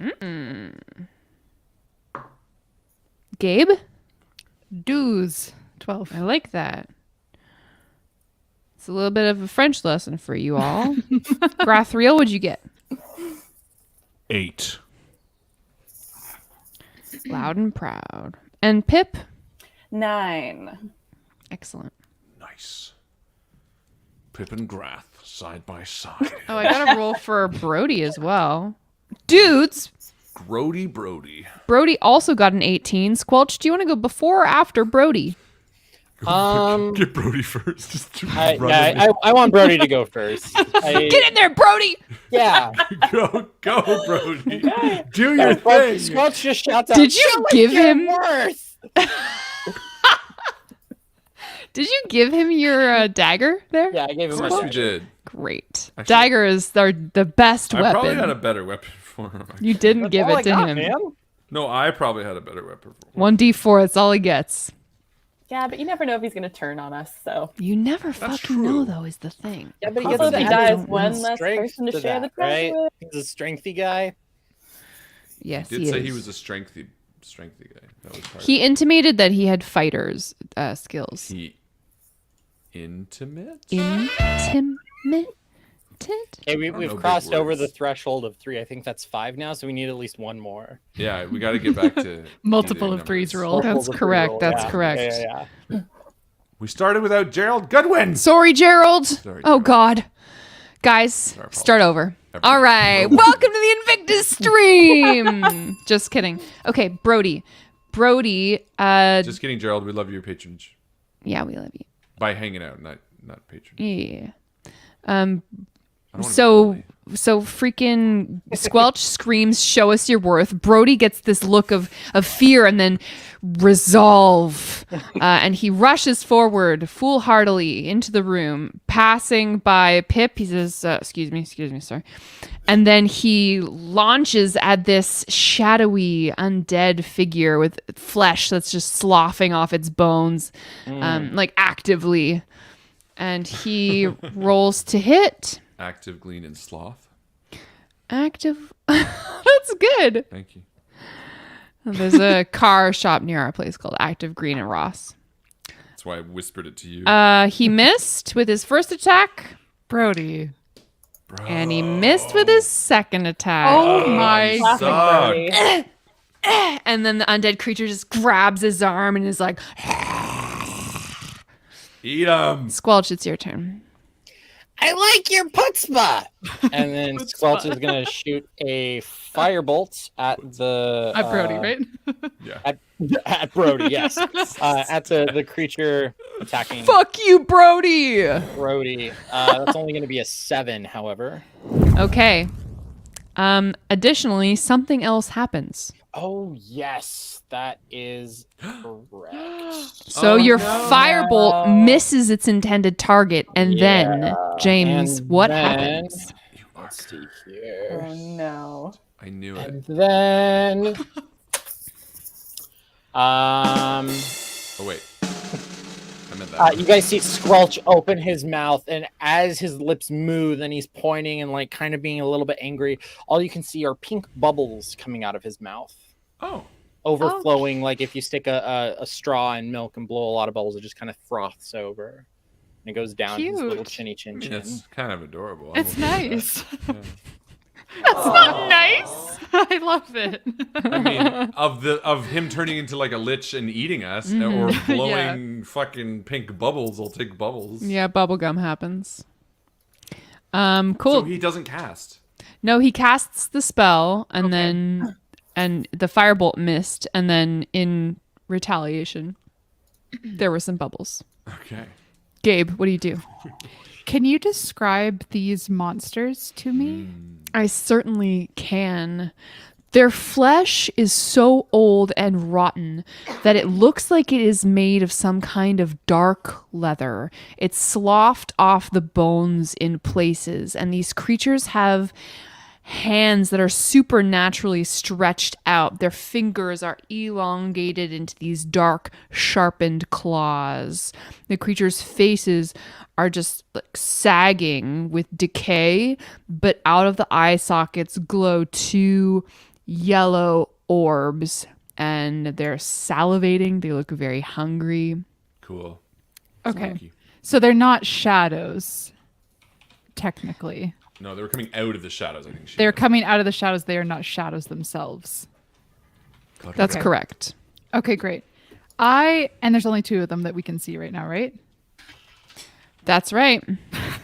Gabe? Dues. 12. I like that. It's a little bit of a French lesson for you all. Grathriel, what'd you get? 8. Loud and proud. And Pip? 9. Excellent. Nice. Pip and Grath side by side. Oh, I got a roll for Brody as well. Dudes, Brody. Brody also got an 18. Squelch, do you want to go before or after Brody? Get Brody first. Just I want Brody to go first. Get in there, Brody! Yeah. go, Brody. Do your thing. Squelch just shouts out. Did you give him? Worse. Did you give him your dagger there? Yeah, I gave him Of my course we dagger. did. Great. Actually- Dagger is the best I weapon. probably had a better weapon for him. You didn't give all it I to got, him. man. No, I probably had a better weapon for him. 1d4, that's all he gets. Yeah, but you never know if he's going to turn on us, so. You never fucking true. know, though, is the thing. Yeah, but he Also, gets if he to dies, add one some less strength person to to share the that, right? treasure with. He's a strengthy guy. Yes, Did he say is. he was a strengthy guy. That was part He intimated that he had fighters skills. He intimate? Intimate? Okay, know we've big crossed over words. the threshold of 3. I think that's 5 now, so we need at least one more. Yeah, we got to get back to Multiple either of threes numbers. roll. That's Multiples of 3 correct, roll, that's yeah. correct. Yeah. We started without Gerald Goodwin. Sorry, Gerald. Sorry, Oh, Gerald. God. Guys, fault. start over. Everything. All right. Welcome to the Invictus stream. Just kidding. Okay, Brody. Just kidding, Gerald. We love your patronage Yeah, we love you. by hanging out, not patronage. Yeah. I don't wanna be So bullied. freaking Squelch screams, "Show us your worth." Brody gets this look of fear and then resolve, and he rushes forward foolhardily into the room, passing by Pip. He says, "Excuse me, sir," and then he launches at this shadowy undead figure with flesh that's just sloughing off its bones, like actively, and he rolls to hit. Active, glean, and sloth. Active. That's good. Thank you. There's a car shop near our place called Active Green and Ross. That's why I whispered it to you. He missed with his first attack, Brody. Bro. and he missed with his second attack. Oh my Suck. Brody. And then the undead creature just grabs his arm and is like, Eat 'em. Squelch, it's your turn. I like your putzpah. And then Squelch is gonna shoot a firebolt at the Brody, right? Yeah. At Brody, yes. At the creature attacking Fuck you, Brody. Brody. That's only gonna be a 7, however. Okay. Additionally, something else happens. Oh yes, that is correct. So your firebolt misses its intended target, and then James, And what then- happens? Let's see here. Oh no. I knew it. And then Oh wait. I meant that. you guys see Squelch open his mouth, and as his lips move and he's pointing and like kind of being a little bit angry, all you can see are pink bubbles coming out of his mouth, Oh. overflowing. Like if you stick a straw in milk and blow a lot of bubbles, it just kind of froths over, and it goes down his little Cute. chinny chin I mean, chin. that's kind of adorable. It's nice. That's not nice. I love it. I mean, of him turning into like a lich and eating us, or blowing fucking pink bubbles. I'll take bubbles. Yeah, bubblegum happens. Cool. So he doesn't cast. No, he casts the spell, and then the firebolt missed, and then in retaliation, there were some bubbles. Okay. Gabe, what do you do? Can you describe these monsters to me? I certainly can. Their flesh is so old and rotten that it looks like it is made of some kind of dark leather. It's sloughed off the bones in places, and these creatures have hands that are supernaturally stretched out. Their fingers are elongated into these dark, sharpened claws. The creatures' faces are just like sagging with decay, but out of the eye sockets glow 2 yellow orbs, and they're salivating. They look very hungry. Cool. Okay. Sneaky. So they're not shadows, technically. No, they were coming out of the shadows. I think They're coming out of the shadows. They are not shadows themselves. That's Okay. correct. Okay, great. And there's only 2 of them that we can see right now, right? That's right.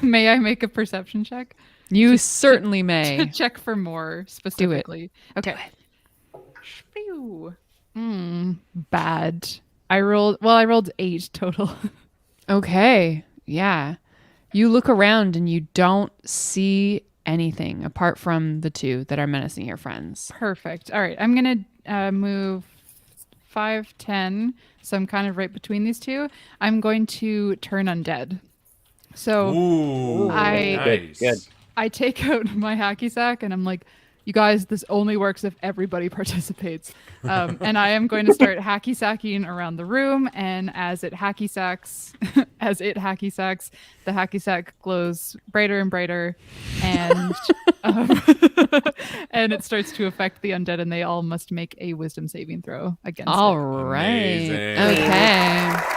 May I make a perception check? You certainly To may. check for more specifically. Okay. Phew. Bad. I rolled 8 total. Okay. Yeah. You look around and you don't see anything apart from the 2 that are menacing your friends. Perfect. All right. I'm going to move 5, 10. So I'm kind of right between these 2. I'm going to turn undead. So Ooh, nice. Good. I take out my hacky sack and I'm like, you guys, this only works if everybody participates. And I am going to start hacky sacking around the room. And as it hacky sacks, the hacky sack glows brighter and brighter, and and it starts to affect the undead, and they all must make a wisdom saving throw against All it. right. Amazing. Okay.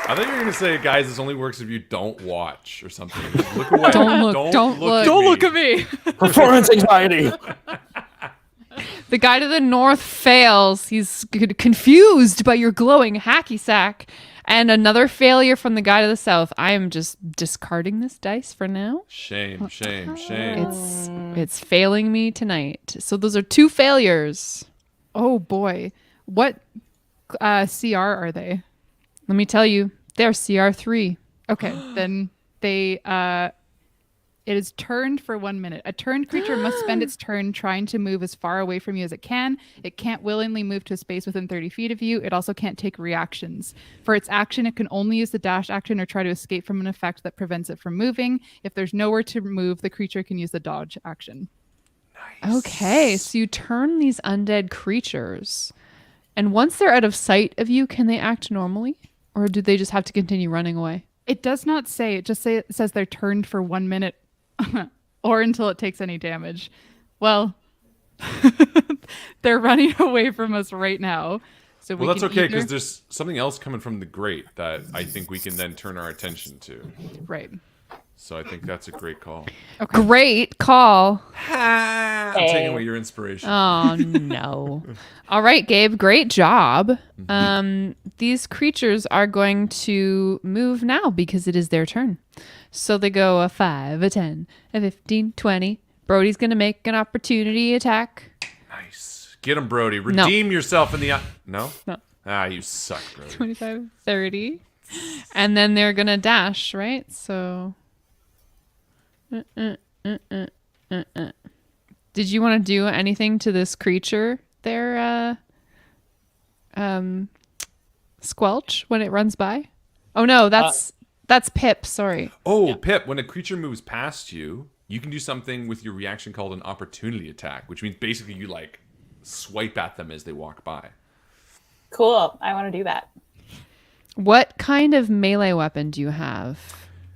I thought you were gonna say, guys, this only works if you don't watch or something. Just look away. Don't look. Don't look. Don't look at me. Performance anxiety. The guy to the north fails. He's confused by your glowing hacky sack. And another failure from the guy to the south. I am just discarding this dice for now. Shame. It's failing me tonight. So those are 2 failures. Oh boy. What CR are they? Let me tell you, they're CR3. Okay, then they it is turned for 1 minute. A turned creature must spend its turn trying to move as far away from you as it can. It can't willingly move to a space within 30 feet of you. It also can't take reactions. For its action, it can only use the dash action or try to escape from an effect that prevents it from moving. If there's nowhere to move, the creature can use the dodge action. Okay, so you turn these undead creatures. And once they're out of sight of you, can they act normally? Or do they just have to continue running away? It does not say. It just says they're turned for 1 minute or until it takes any damage. Well, they're running away from us right now. So Well, that's okay, because there's something else coming from the grate that I think we can then turn our attention to. Right. So I think that's a great call. Okay. Great call. I'm taking away your inspiration. Oh, no. All right, Gabe, great job. These creatures are going to move now because it is their turn. So they go a 5, a 10, a 15, 20. Brody's going to make an opportunity attack. Nice. Get him, Brody. Redeem yourself in the... No? No. Ah, you suck, Brody. 25, 30. And then they're going to dash, right? So... Did you want to do anything to this creature there, Squelch, when it runs by? Oh, no, that's Pip. Sorry. Oh, yeah. Pip, when a creature moves past you, you can do something with your reaction called an opportunity attack, which means basically you, like, swipe at them as they walk by. Cool. I want to do that. What kind of melee weapon do you have?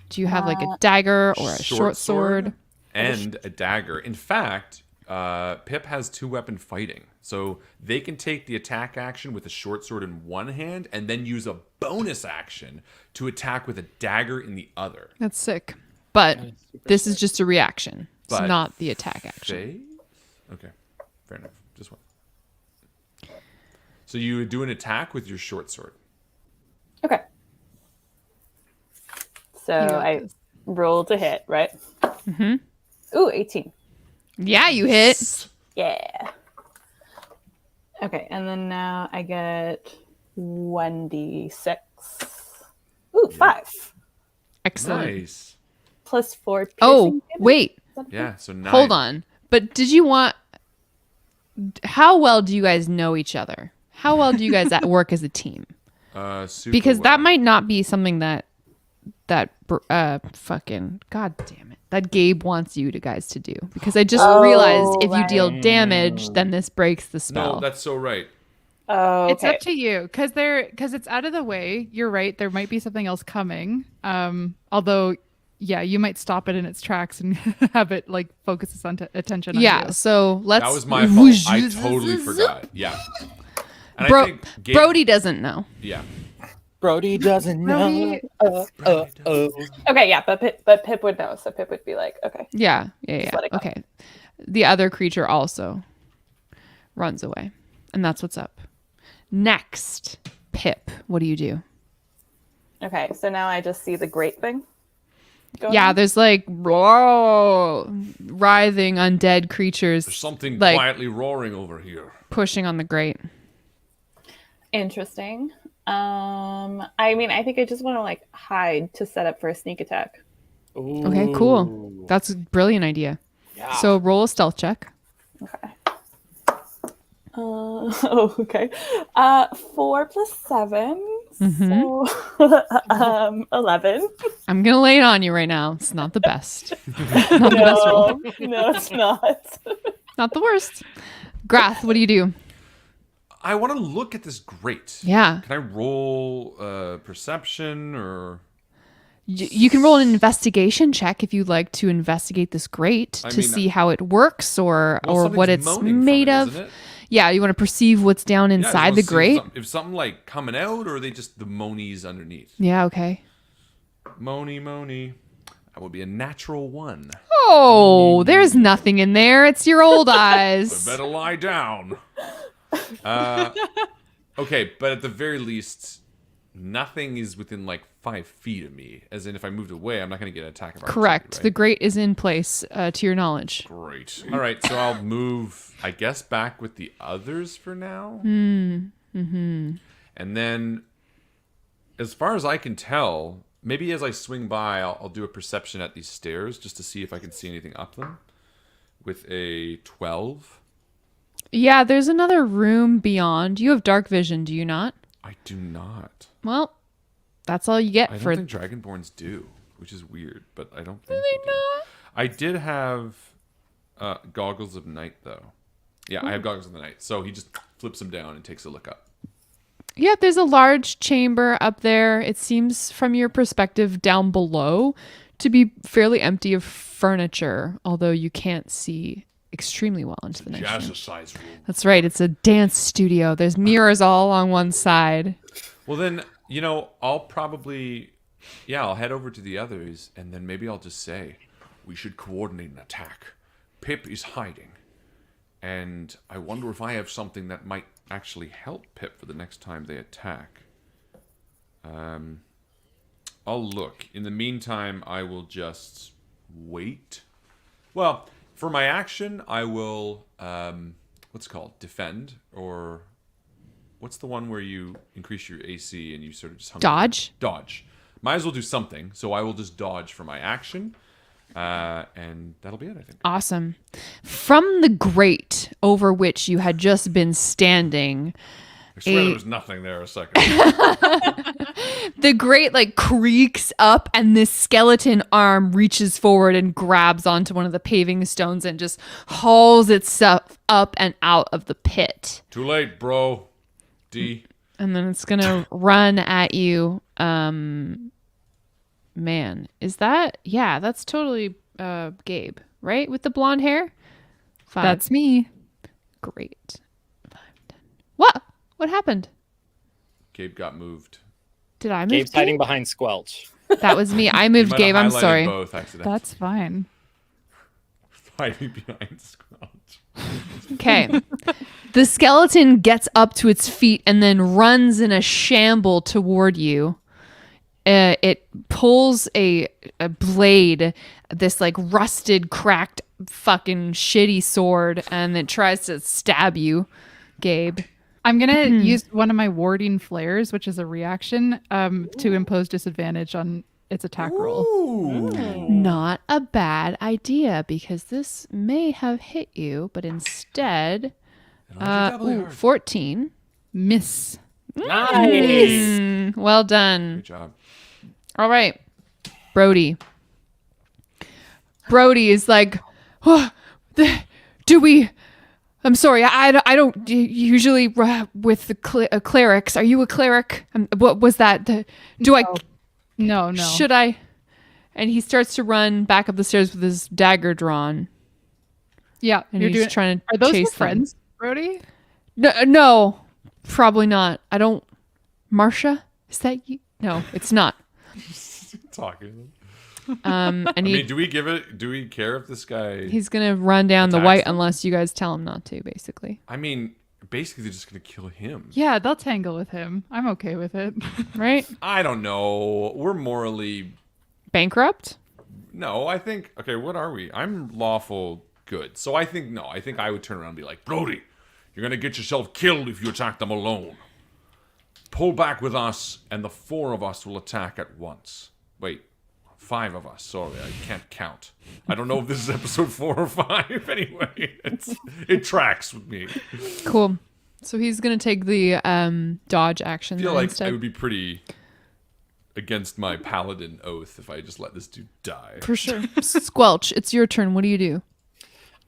Do you have like a dagger or a short sword? And a dagger. In fact, Pip has 2-weapon fighting. So they can take the attack action with a short sword in one hand and then use a bonus action to attack with a dagger in the other. That's sick. But this is just a reaction. It's not the attack action. Okay. Fair enough. Just one. So you would do an attack with your short sword. Okay. So I roll to hit, right? Mm-hmm. Ooh, 18. Yeah, you hit. Yeah. Okay, and then now I get 1d6. Ooh, 5. Excellent. Nice. Plus 4 piercing Oh, damage? wait. Yeah, so 9. Hold on. But did you want... How well do you guys know each other? How well do you guys work as a team? Super Because well. that might not be something that fucking... God damn it. That Gabe wants you guys to do. Because I just realized if you deal damage, then this breaks the spell. No, that's so right. Oh, okay. It's up to you because it's out of the way. You're right. There might be something else coming. Although, yeah, you might stop it in its tracks and have it like focus its attention on you. So let's... That was my fault. I totally forgot. Yeah. And I think Gabe, Brody doesn't know. Yeah. Brody doesn't know. Okay, yeah, but Pip would know, so Pip would be like, okay. Yeah. let it go. Okay. The other creature also runs away. And that's what's up. Next, Pip. What do you do? Okay, so now I just see the great thing. Yeah, there's like writhing undead creatures. There's something like, quietly roaring over here. Pushing on the grate. Interesting. I mean, I think I just want to like hide to set up for a sneak attack. Ooh. Okay, cool. That's a brilliant idea. Yeah. So roll a stealth check. Okay. Okay. 4 plus 7. So, 11. I'm gonna lay it on you right now. It's not the best. Not the best roll. No, it's not. Not the worst. Grath, what do you do? I want to look at this grate. Yeah. Can I roll perception or... You can roll an investigation check if you'd like to investigate this grate to see how it works or what it's made of. It? Yeah, you want to perceive what's down inside the grate. If something like coming out, or are they just the monies underneath? Yeah, okay. Moni. That would be a natural 1. Oh, there's nothing in there. It's your old eyes. I better lie down. Okay, but at the very least, nothing is within like 5 feet of me. As in, if I moved away, I'm not going to get an attack of opportunity. Correct. Right? The grate is in place, to your knowledge. Great. All right, so I'll move, I guess, back with the others for now. Mm-hmm. And then, as far as I can tell, maybe as I swing by, I'll do a perception at these stairs just to see if I can see anything up them. With a 12. Yeah, there's another room beyond. You have dark vision, do you not? I do not. Well, that's all you get I for... don't think Dragonborns do, which is weird, but I don't think they do. I did have goggles of night, though. Yeah, I have goggles of the night. So he just flips them down and takes a look up. Yeah, there's a large chamber up there. It seems from your perspective down below to be fairly empty of furniture, although you can't see extremely well into the next room. Jazzercise room. That's right. It's a dance studio. There's mirrors all along one side. Well, then, I'll probably... Yeah, I'll head over to the others, and then maybe I'll just say, we should coordinate an attack. Pip is hiding. And I wonder if I have something that might actually help Pip for the next time they attack. I'll look. In the meantime, I will just wait. Well, for my action, I will what's it called? Defend, or what's the one where you increase your AC and you sort of just Dodge? Dodge. Might as well do something, so I will just dodge for my action. And that'll be it, I think. Awesome. From the grate over which you had just been standing, I swear there was nothing there a second. the grate like creaks up, and this skeleton arm reaches forward and grabs onto one of the paving stones and just hauls itself up and out of the pit. Too late, bro. D. And then it's gonna run at you. Man, is that? Yeah, that's totally Gabe, right? With the blonde hair? 5. That's me. Great. 5, 10. What? What happened? Gabe got moved. Did I move? Gabe's Gabe? hiding behind Squelch. That was me. I moved Gabe. I'm sorry. Both accidentally. That's fine. Hiding behind Squelch. Okay. The skeleton gets up to its feet and then runs in a shamble toward you. It pulls a blade, this like rusted, cracked, fucking shitty sword, and it tries to stab you, Gabe. I'm going to use one of my warding flares, which is a reaction, to impose disadvantage on its attack roll. Not a bad idea, because this may have hit you, but instead, 14. Miss. Nice. Well done. Good job. All right, Brody. Brody is like, oh, I'm sorry, I don't usually with the clerics. Are you a cleric? What was that? No. Should I? And he starts to run back up the stairs with his dagger drawn. Yeah, and he's trying to Are those chase your friends, Brody? No, probably not. I don't. Marsha, is that you? No, it's not. Talking. And do we care if this guy? He's gonna run down the white unless you guys tell him not to. Basically. I mean, basically they're just gonna kill him. Yeah, they'll tangle with him. I'm okay with it. Right? I don't know. We're morally bankrupt. No, I think. Okay, what are we? I'm lawful good. So I think no. I think I would turn around and be like, Brody, you're gonna get yourself killed if you attack them alone. Pull back with us, and the 4 of us will attack at once. Wait, 5 of us. Sorry, I can't count. I don't know if this is episode 4 or 5. Anyway, it tracks with me. Cool. So he's gonna take the dodge action. I feel like instead. I would be pretty against my paladin oath if I just let this dude die. For sure. Squelch, it's your turn. What do you do?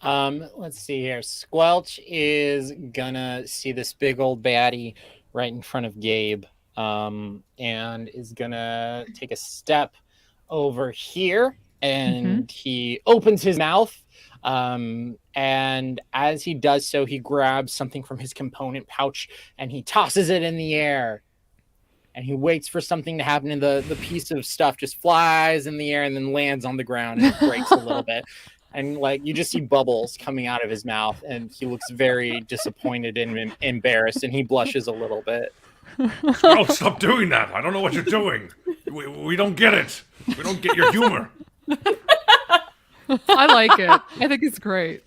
Let's see here. Squelch is gonna see this big old baddie right in front of Gabe, and is gonna take a step over here, and he opens his mouth, and as he does so, he grabs something from his component pouch and he tosses it in the air, and he waits for something to happen, and the piece of stuff just flies in the air and then lands on the ground and it breaks a little bit. And like you just see bubbles coming out of his mouth, and he looks very disappointed and embarrassed, and he blushes a little bit. Oh, stop doing that! I don't know what you're doing. We don't get it. We don't get your humor. I like it. I think it's great.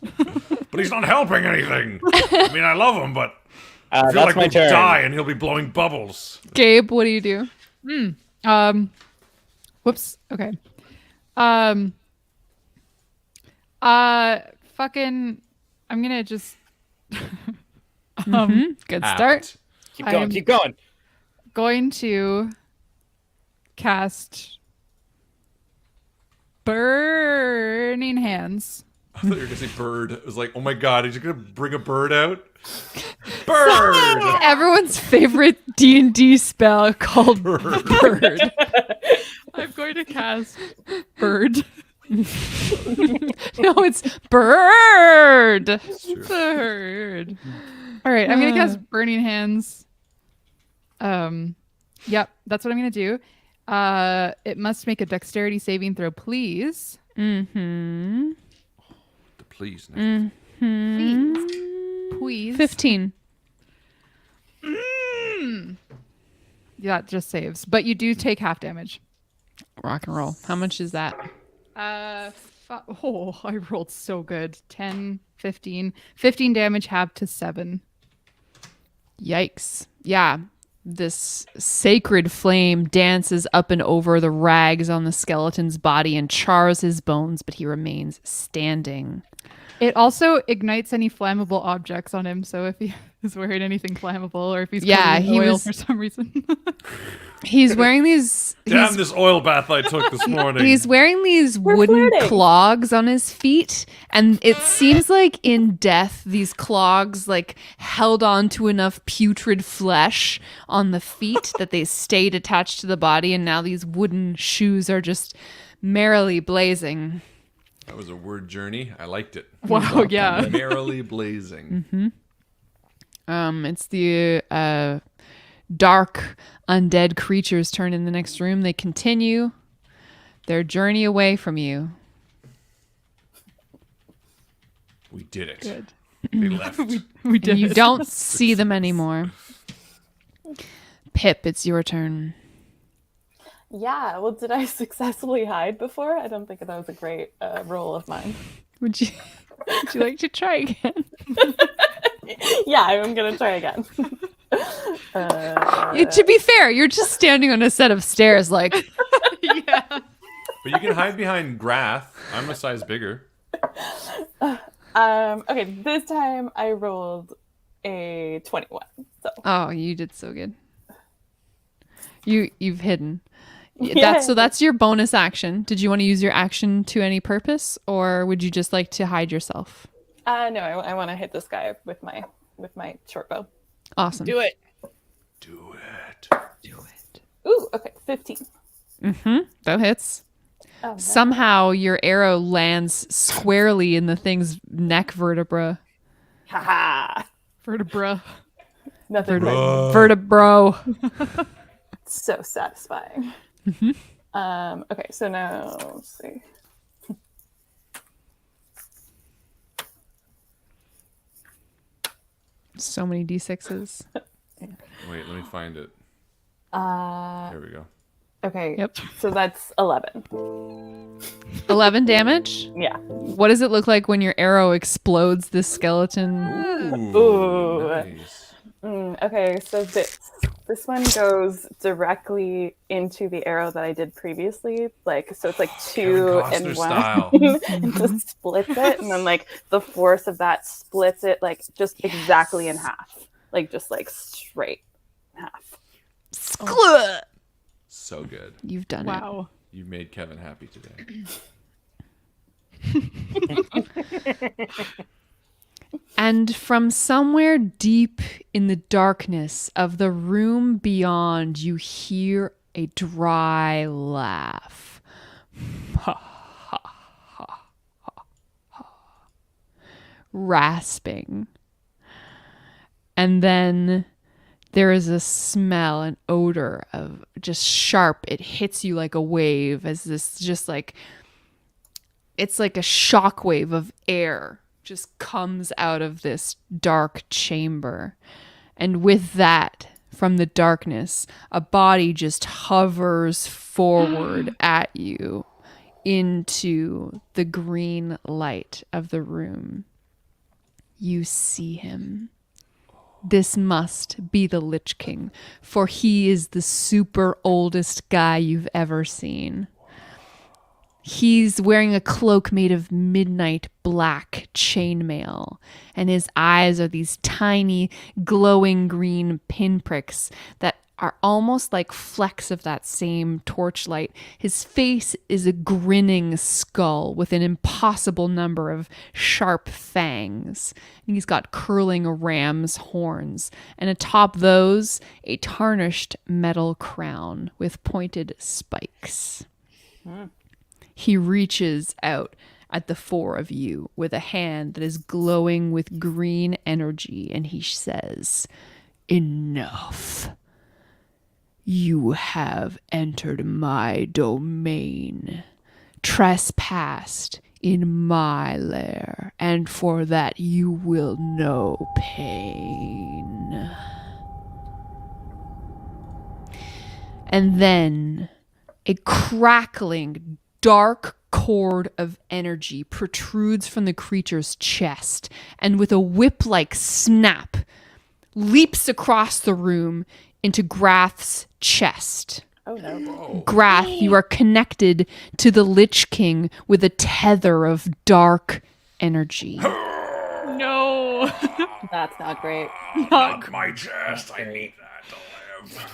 But he's not helping anything. I mean, I love him, but I feel like we'll die, and he'll be blowing bubbles. Gabe, what do you do? Whoops. Okay. Fucking, I'm gonna just. Good start. Keep going. Keep going. Going to cast Burning Hands. I thought you were gonna say bird. It was like, oh my god, is you gonna bring a bird out? Bird. Everyone's favorite D&D spell called Bird. I'm going to cast Bird. No, it's Bird. Bird. All right, I'm gonna cast Burning Hands. Yep, that's what I'm gonna do. It must make a dexterity saving throw, please. The please. Please. 15. Yeah, it just saves, but you do take half damage. Rock and roll. How much is that? I rolled so good. 10, 15. 15 damage, half to 7. Yikes. Yeah. This sacred flame dances up and over the rags on the skeleton's body and chars his bones, but he remains standing. It also ignites any flammable objects on him. So if he is wearing anything flammable, or if he's coated in oil for some reason. He's wearing these... Damn this oil bath I took this morning. He's wearing these wooden clogs on his feet, and it seems like in death, these clogs like held on to enough putrid flesh on the feet that they stayed attached to the body, and now these wooden shoes are just merrily blazing. That was a word journey. I liked it. Wow, yeah. Merrily blazing. Mm-hmm. It's the dark undead creatures turn in the next room. They continue their journey away from you. We did it. Good. They left. We did. You don't see them anymore. Pip, it's your turn. Yeah, well, did I successfully hide before? I don't think that was a great roll of mine. Would you like to try again? Yeah, I'm going to try again. To be fair, you're just standing on a set of stairs like... Yeah. But you can hide behind Grath. I'm a size bigger. Okay, this time I rolled a 21. So. Oh, you did so good. You've hidden. Yeah. That's your bonus action. Did you want to use your action to any purpose, or would you just like to hide yourself? No, I want to hit this guy with my short bow. Awesome. Do it. Do it. Ooh, okay, 15. Mm-hmm. That hits. Oh, no. Somehow your arrow lands squarely in the thing's neck vertebra. Haha. Vertebra. Nothing. Vertebro. So satisfying. Mm-hmm. Okay, so now let's see. So many d6s. Wait, let me find it. Here we go. Okay. Yep. So that's 11. 11 damage? Yeah. What does it look like when your arrow explodes this skeleton? Ooh. Nice. Okay, so this one goes directly into the arrow that I did previously. So it's like 2 Kevin and Costner 1. style. And just splits it, and then the force of that splits it just exactly in half. Just straight in half. So good. You've done it. Wow. You made Kevin happy today. And from somewhere deep in the darkness of the room beyond, you hear a dry laugh. Rasping. And then there is a smell, an odor of just sharp. It hits you like a wave as this it's like a shockwave of air just comes out of this dark chamber. And with that, from the darkness, a body just hovers forward at you into the green light of the room. You see him. This must be the Lich King, for he is the super oldest guy you've ever seen. He's wearing a cloak made of midnight black chainmail, and his eyes are these tiny, glowing green pinpricks that are almost like flecks of that same torchlight. His face is a grinning skull with an impossible number of sharp fangs. And he's got curling ram's horns, and atop those, a tarnished metal crown with pointed spikes. He reaches out at the 4 of you with a hand that is glowing with green energy, and he says, "Enough. You have entered my domain, trespassed in my lair, and for that you will know pain." And then a crackling, dark cord of energy protrudes from the creature's chest and with a whip-like snap leaps across the room into Grath's chest. Oh no. Grath, you are connected to the Lich King with a tether of dark energy. No. That's not great. Fuck my chest. I need that to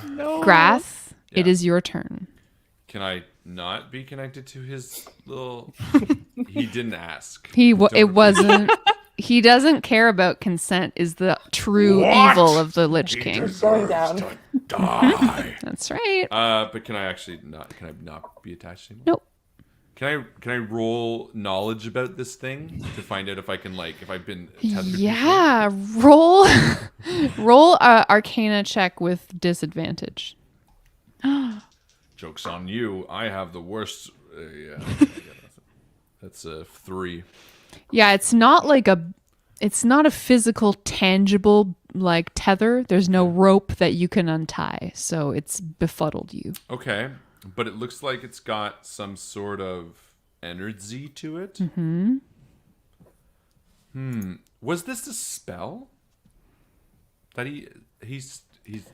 live. No. Grath, it Yeah. is your turn. Can I not be connected to his little... He didn't ask. It wasn't. He doesn't care about consent. Is the true What? evil of the Lich King. Going down. To die. That's right. But can I actually not? Can I not be attached anymore? Nope. Can I roll knowledge about this thing to find out if I can if I've been tethered? Yeah, roll a Arcana check with disadvantage. Joke's on you. I have the worst. Yeah. That's a 3. Yeah, it's not a physical, tangible tether. There's no rope that you can untie, so it's befuddled you. Okay, but it looks like it's got some sort of energy to it. Was this a spell that he's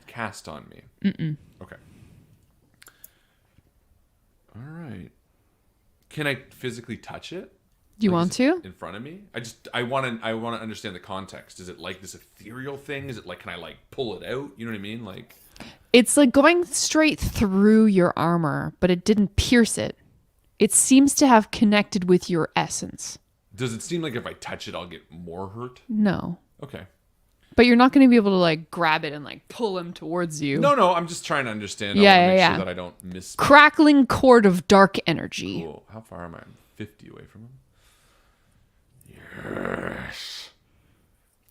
cast on me? Okay. All right. Can I physically touch it? Do you want is it to? in front of me? I want to understand the context. Is it like this ethereal thing? Is it can I pull it out? You know what I mean? It's going straight through your armor, but it didn't pierce it. It seems to have connected with your essence. Does it seem like if I touch it, I'll get more hurt? No. Okay. But you're not going to be able to grab it and pull him towards you. No, I'm just trying to understand. Yeah, I want to make yeah. sure that I don't miss. Crackling cord of dark energy. Cool. How far am I? I'm 50 away from him. Yes.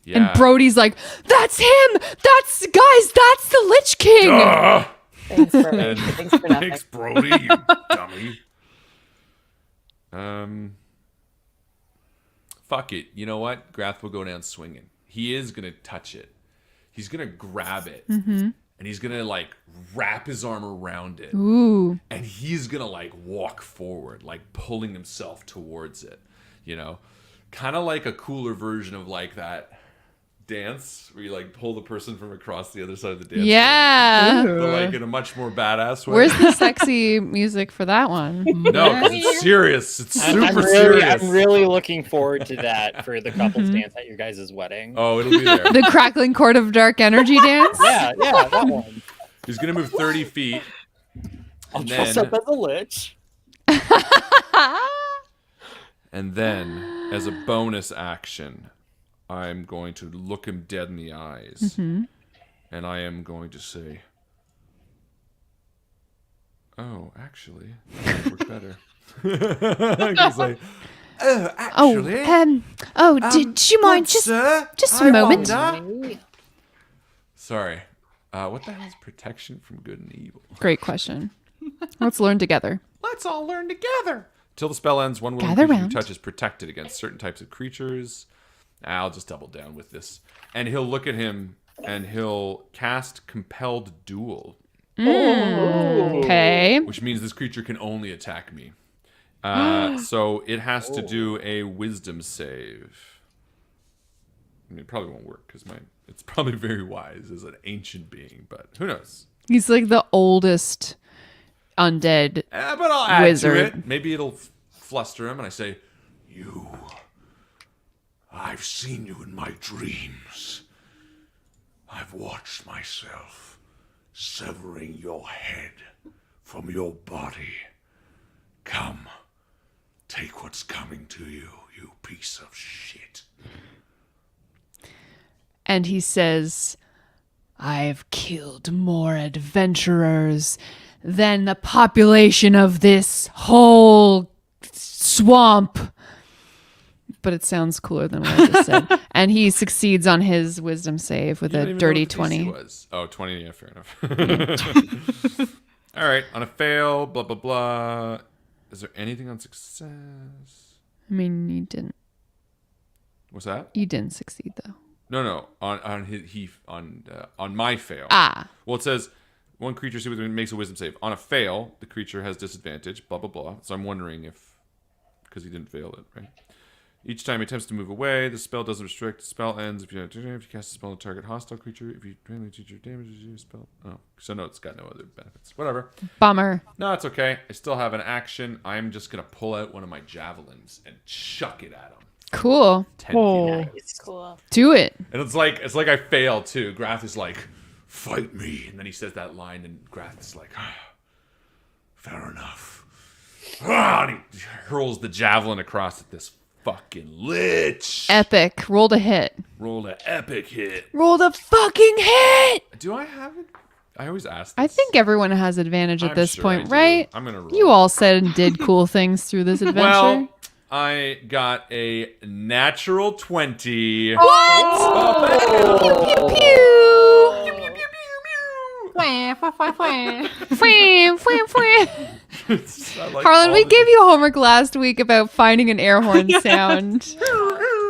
Yeah. And Brody's like, that's him! That's the Lich King! Thanks for, And thanks for nothing. thanks, Brody, you dummy. Fuck it. You know what? Grath will go down swinging. He is gonna touch it. He's gonna grab it, and he's gonna wrap his arm around it. Ooh. And he's gonna walk forward, pulling himself towards it. Kind of like a cooler version of that dance where you pull the person from across the other side of the dance. Yeah. But in a much more badass way. Where's the sexy music for that one? No, because it's serious. It's super I'm serious. really looking forward to that for the couple's dance at your guys' wedding. Oh, it'll be there. The crackling cord of dark energy dance? Yeah, that one. He's gonna move 30 feet. I'll And dress then, up as a lich. and then, as a bonus action, I'm going to look him dead in the eyes, and I am going to say, "Oh, actually, that would work better." I can say, "Oh, actually, did you mind just a moment?" Sorry. What the hell is protection from good and evil? Great question. Let's learn together. Let's all learn together. Till the spell ends, one willing Gather creature you round. touch is protected against certain types of creatures. I'll just double down with this. And he'll look at him and he'll cast Compelled Duel, Okay. which means this creature can only attack me. So it has to do a wisdom save. I mean, it probably won't work because it's probably very wise as an ancient being, but who knows? He's the oldest undead. But I'll add Wizard. to it. Maybe it'll fluster him, and I say, I've seen you in my dreams. I've watched myself severing your head from your body. Come, take what's coming to you, you piece of shit. And he says, I've killed more adventurers than the population of this whole swamp. But it sounds cooler than what I just said. And he succeeds on his wisdom save with a dirty 20. Was. Oh, 20, yeah, fair enough. All right, on a fail, blah, blah, blah. Is there anything on success? I mean, you didn't. What's that? You didn't succeed, though. No. On my fail. Ah. Well, it says One creature makes a wisdom save. On a fail, the creature has disadvantage, blah, blah, blah. So I'm wondering if, because he didn't fail it, right? Each time he attempts to move away, the spell doesn't restrict. The spell ends if you cast a spell on a target hostile creature. If you randomly teach your damage, you spell. Oh, so no, it's got no other benefits. Whatever. Bummer. No, it's okay. I still have an action. I'm just going to pull out one of my javelins and chuck it at him. Cool. 10 feet away. It's cool. Do it. And it's like I fail too. Grath is like, fight me. And then he says that line, and Grath is like, fair enough. And he hurls the javelin across at this fucking lich. Epic. Rolled a hit. Rolled an epic hit. Rolled a fucking hit. Do I have it? I always ask this. I think everyone has advantage at I'm this sure point, I do. right? I'm going to roll. You all said and did cool things through this adventure. Well, I got a natural 20. What? Pew, pew, pew. Harlan, we gave you homework last week about finding an air horn sound.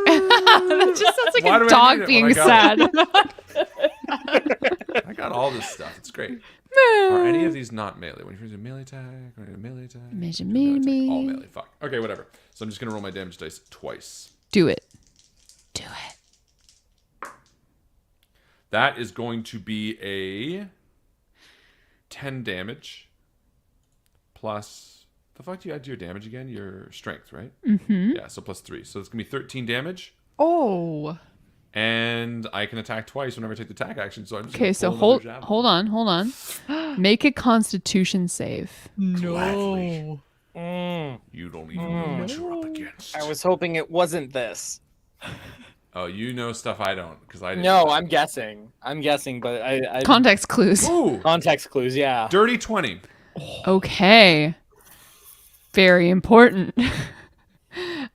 That just sounds like a dog being sad. I got all this stuff. It's great. Are any of these not melee? When you're using melee attack, melee attack, all melee. Fuck. Okay, whatever. So I'm just gonna roll my damage dice twice. Do it. Do it. That is going to be a 10 damage plus. The fuck do you add to your damage again? Your strength, right? Mm-hmm. Yeah. So plus 3. So it's gonna be 13 damage. Oh. And I can attack twice whenever I take the attack action. So I'm just Okay, so hold on. Make a Constitution save. No. You don't even know what you're up against. I was hoping it wasn't this. Oh, you know stuff I don't, because I didn't. No, I'm guessing, but I Context clues. Ooh, context clues, yeah. dirty 20. Okay. Very important.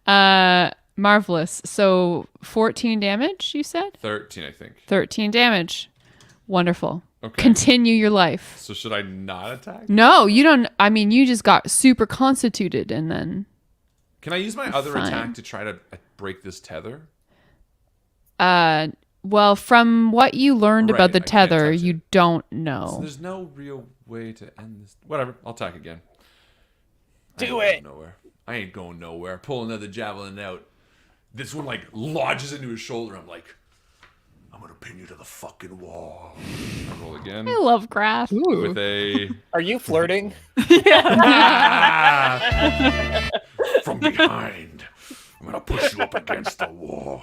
Marvelous. So 14 damage, you said? 13, I think. 13 damage. Wonderful. Okay. Continue your life. So should I not attack? No, you don't. I mean, you just got super constituted and then. Can I use my other Fine. attack to try to break this tether? Well, from what you learned Right, about the I can't tether, touch you it. don't So know. there's no real way to end this. Whatever, I'll attack again. Do I ain't it. going nowhere. I ain't going nowhere. Pull another javelin out. This one like lodges into his shoulder. I'm like, I'm gonna pin you to the fucking wall. I roll again I love grass. with a Are you flirting? from behind. I'm gonna push you up against the wall.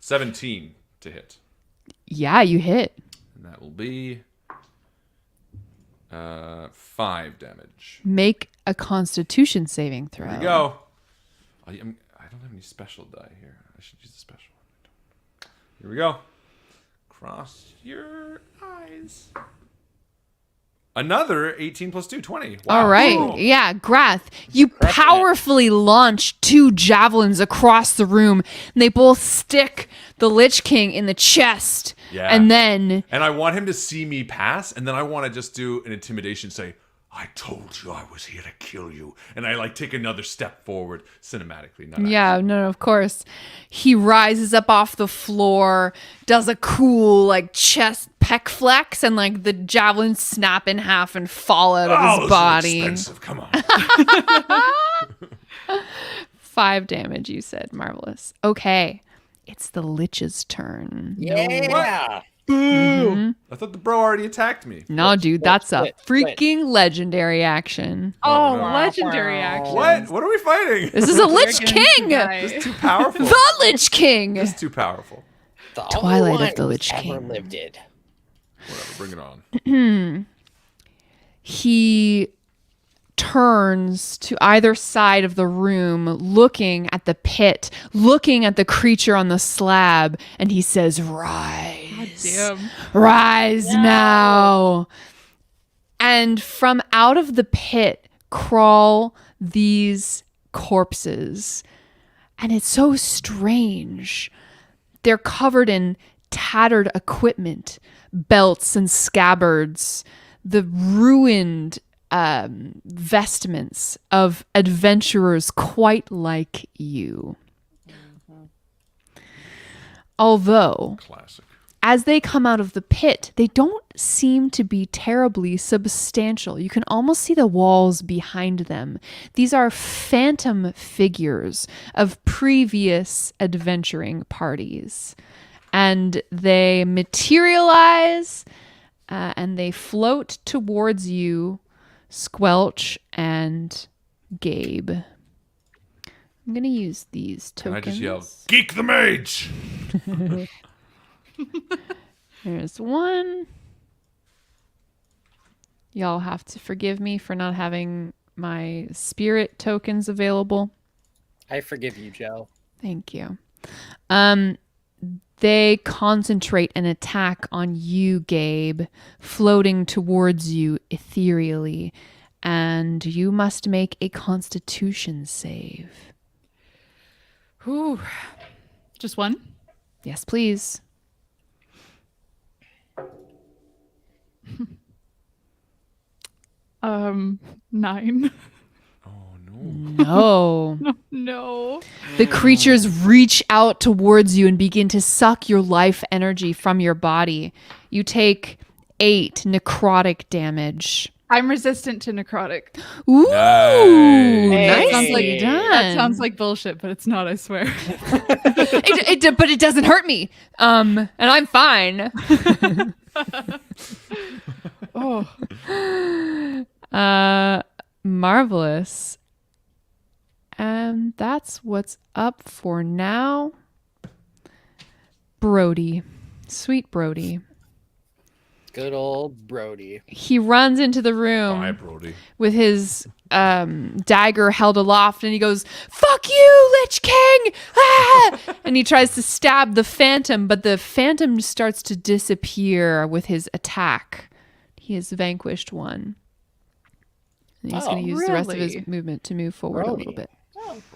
17 to hit, Yeah, you hit. and that will be 5 damage. Make a Constitution saving throw. There you go. I don't have any special die here. I should use the special one. Here we go. Cross your eyes. Another 18 plus 2, 20. Wow. All right. Cool. Yeah, Grath, you crushing it. powerfully launch 2 javelins across the room, and they both stick the Lich King in the chest. Yeah. And then And I want him to see me pass, and then I want to just do an intimidation, say, I told you I was here to kill you. And I like take another step forward cinematically. Not yeah, no, of course. He rises up off the floor, does a cool like chest pec flex, and like the javelins snap in half and fall out of his those are body. expensive. Come on. 5 damage, you said. Marvelous. Okay. It's the Lich's turn. Yeah. Mhm. I thought the bro already attacked me. No, dude, that's a split. freaking legendary action. Oh, no. legendary action. What? What are we fighting? This is a Lich Dragon King! guy. This is too powerful. The Lich King! This is too powerful. The Twilight only of the one Lich who's ever King. lived it. Whatever, bring it on. He turns to either side of the room, looking at the pit, looking at the creature on the slab, and he says, "Rise. Damn. Rise now." And from out of the pit crawl these corpses. And it's so strange. They're covered in tattered equipment, belts and scabbards, the ruined vestments of adventurers quite like you. Although Classic. as they come out of the pit, they don't seem to be terribly substantial. You can almost see the walls behind them. These are phantom figures of previous adventuring parties. And they materialize and they float towards you, Squelch and Gabe. I'm going to use these tokens. And I just yell, "Geek the mage!" There's one. Y'all have to forgive me for not having my spirit tokens available. I forgive you, Joe. Thank you. They concentrate an attack on you, Gabe, floating towards you ethereally, and you must make a Constitution save. Whew. Just one? Yes, please. 9. No. No. The creatures reach out towards you and begin to suck your life energy from your body. You take 8 necrotic damage. I'm resistant to necrotic. Ooh, Nice. nicely done. That sounds like bullshit, but it's not, I swear. But it doesn't hurt me. And I'm fine. Oh. Marvelous. And that's what's up for now. Brody. Sweet Brody. Good old Brody. He runs into the room Bye, Brody. with his dagger held aloft, and he goes, "Fuck you, Lich King!" Ah! And he tries to stab the phantom, but the phantom starts to disappear with his attack. He has vanquished one. And he's going to use the rest of his really? movement to move forward Brody. a little bit.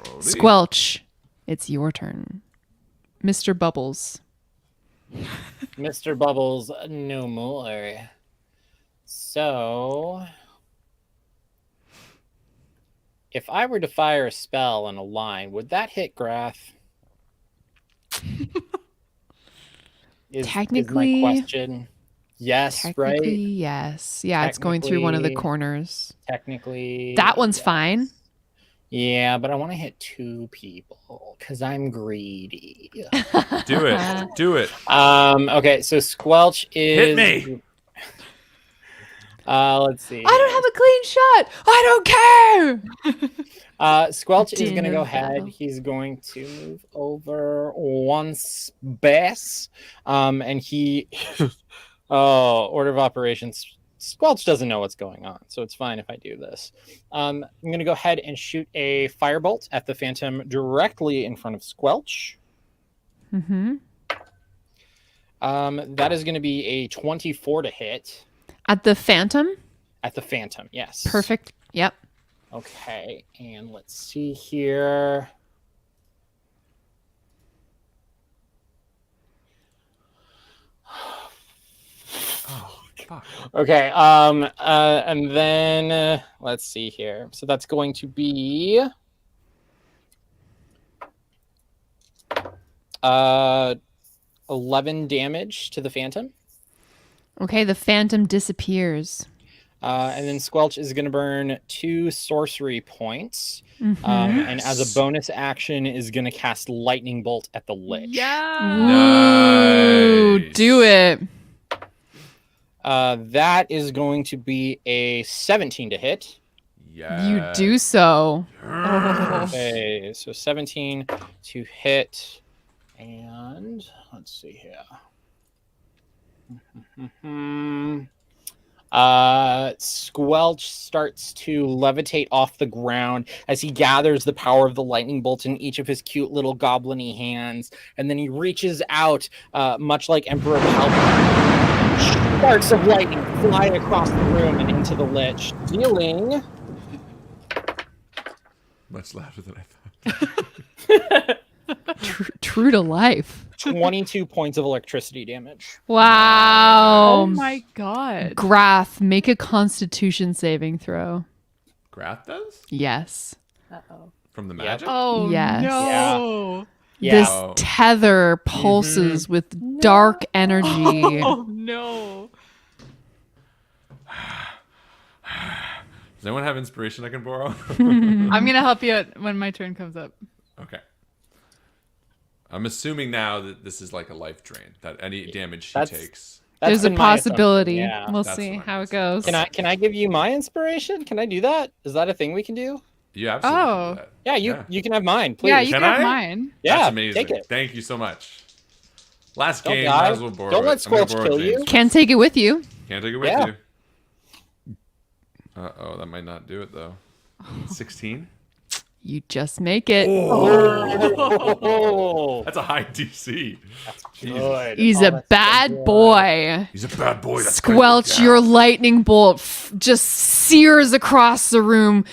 Brody. Squelch, it's your turn. Mr. Bubbles. Mr. Bubbles, no more. So, if I were to fire a spell on a line, would that hit Graph? Technically- is my question. Yes, Technically, right? yes. Yeah, it's going through one of the Technically- corners. Technically. That one's yes. fine. Yeah, but I want to hit 2 people because I'm greedy. Do it. Do it. Okay, so Squelch is. Hit me. Let's see. I don't have a clean shot. I don't care. Squelch is Din going to go of ahead. battle. He's going to move over one space. And he. Oh, order of operations. Squelch doesn't know what's going on, so it's fine if I do this. I'm going to go ahead and shoot a firebolt at the phantom directly in front of Squelch. Mm-hmm. That is going to be a 24 to hit At the phantom? at the phantom. Yes. Perfect. Yep. Okay, and let's see here. Oh, fuck. Okay, and then let's see here. So that's going to be 11 damage to the phantom. Okay, the phantom disappears. And then Squelch is going to burn 2 sorcery points. Mhm. And as a bonus action is going to cast lightning bolt at the lich. Yeah. Ooh, Nice. do it. That is going to be a 17 to hit. Yeah. You do so. Okay, so 17 to hit. And let's see here. Squelch starts to levitate off the ground as he gathers the power of the lightning bolt in each of his cute little goblin-y hands, and then he reaches out, much like Emperor Palpatine. Sparks of lightning fly across the room and into the lich, dealing Much louder than I thought. True to life. 22 points of electricity damage. Wow. Oh my god. Grath, make a Constitution saving throw. Grath does? Yes. Uh-oh. From the Yep. magic? Oh Yes. no. This Oh. tether pulses with dark energy. Oh no. Does anyone have inspiration I can borrow? I'm gonna help you out when my turn comes up. Okay. I'm assuming now that this is like a life drain, that any damage she That's- takes. There's a been my assumption, possibility. yeah. We'll That's see what I'm how it guessing. goes. Can I give you my inspiration? Can I do that? Is that a thing we can do? You absolutely can Oh. do that. Yeah, you can have mine, please. Yeah, you Can can have I? mine. Yeah, That's amazing. take it. Thank you so much. Last Don't game, die. might as well borrow Don't it. let I'm gonna Squelch borrow kill James. you. Can't take it with you. Can't take it with Yeah. you. Uh-oh, that might not do it, though. 16? You just make it. Oh, That's a high DC. Jesus. good. He's Oh, a that's so bad good. boy. He's a bad boy. That's Squelch, your lightning bolt just sears across the room.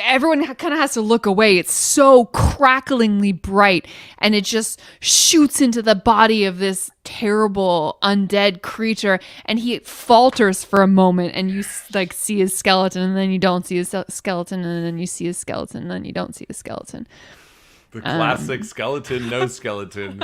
Everyone kind of has to look away. It's so cracklingly bright, and it just shoots into the body of this terrible undead creature, and he falters for a moment, and you like see his skeleton, and then you don't see his skeleton, and then you see his skeleton, and then you don't see his skeleton. The classic skeleton, no skeleton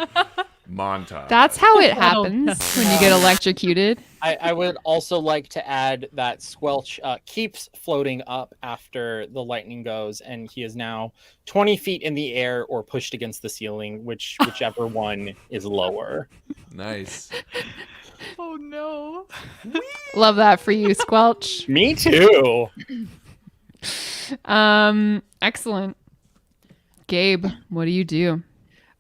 montage. That's how it happens when you get electrocuted. I would also like to add that Squelch keeps floating up after the lightning goes, and he is now 20 feet in the air or pushed against the ceiling, whichever one is lower. Nice. Oh no. Love that for you, Squelch. Me too. Excellent. Gabe, what do you do?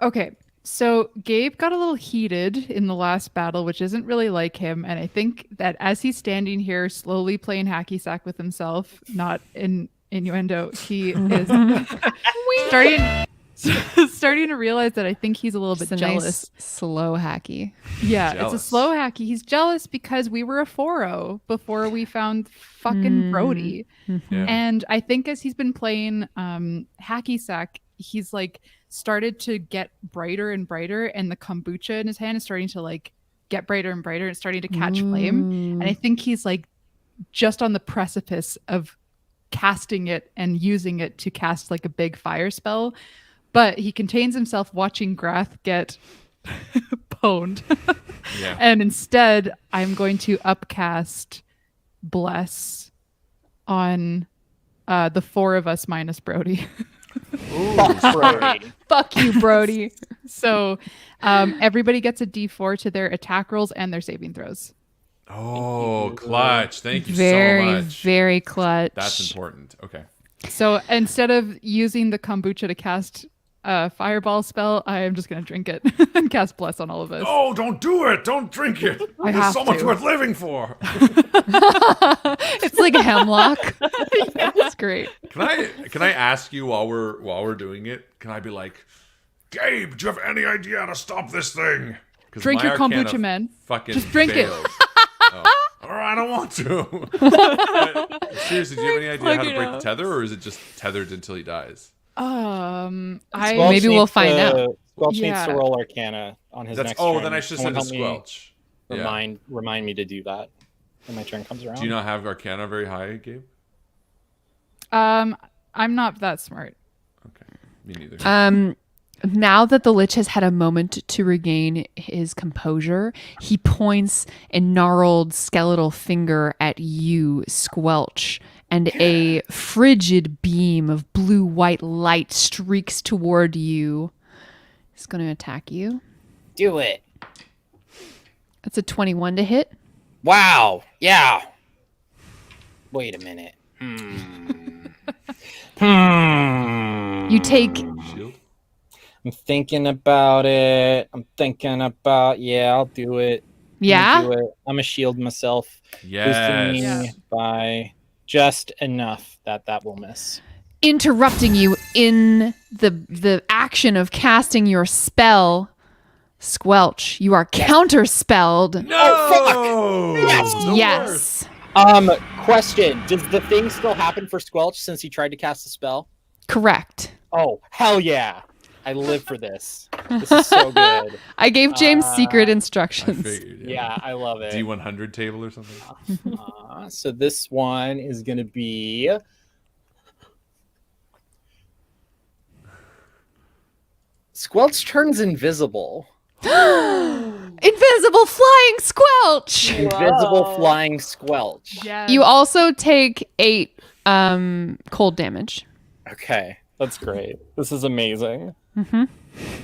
Okay. So Gabe got a little heated in the last battle, which isn't really like him. And I think that as he's standing here slowly playing hacky sack with himself, not in innuendo, he is starting to realize that I think he's a little bit It's a jealous. nice, slow hacky. Yeah, it's a Jealous. slow hacky. He's jealous because we were a 4-0 before we found fucking Brody. Yeah. And I think as he's been playing hacky sack, he's like started to get brighter and brighter, and the kombucha in his hand is starting to like get brighter and brighter and starting to catch flame. And I think he's like just on the precipice of casting it and using it to cast like a big fire spell. But he contains himself watching Grath get pwned. Yeah. And instead, I'm going to upcast Bless on the 4 of us minus Brody. Fuck Brody. Fuck you, Brody. So everybody gets a D4 to their attack rolls and their saving throws. Oh, clutch. Thank you Very, so much. very clutch. That's important. Okay. So instead of using the kombucha to cast a fireball spell, I am just going to drink it and cast Bless on all of us. Oh, don't do it. Don't drink it. I There's have so much to. worth living for. It's like hemlock. That's great. Can I ask you while we're doing it? Can I be like, Gabe, do you have any idea how to stop this thing? 'Cause Drink my your Arcana kombucha, man. Fucking Just drink it. fails. Oh. All right, I don't want to. Seriously, do you have any idea how to Plug it break the out. tether, or is it just tethered until he dies? I Squelch Maybe we'll needs find to- out. Squelch needs Yeah. to roll Arcana on his That's next oh, turn. then I should Someone send a help me squelch. Yeah. Remind me to do that when my turn comes around. Do you not have Arcana very high, Gabe? I'm not that smart. Okay, me neither. Now that the Lich has had a moment to regain his composure, he points a gnarled skeletal finger at you, Squelch, and a frigid beam of blue-white light streaks toward you. He's going to attack you. Do it. That's a 21 to hit. Wow. Yeah. Wait a minute. You take Shield. I'm thinking about it. Yeah, I'll do it. yeah. Do it. I'm a shield myself. Boosting me Yes. by just enough that will miss. Interrupting you in the action of casting your spell, Squelch. You are counterspelled. No. Yes. The worst. Yes. Question. Does the thing still happen for Squelch since he tried to cast a spell? Correct. Oh, hell yeah. I live for this. This is so good. I gave James secret I instructions. figured. Yeah, I love it. D100 table or something. So this one is going to be... Squelch turns invisible. Invisible flying squelch. Invisible Whoa. flying squelch. Yeah. You also take 8 cold damage. Okay, that's great. This is amazing. Mm-hmm.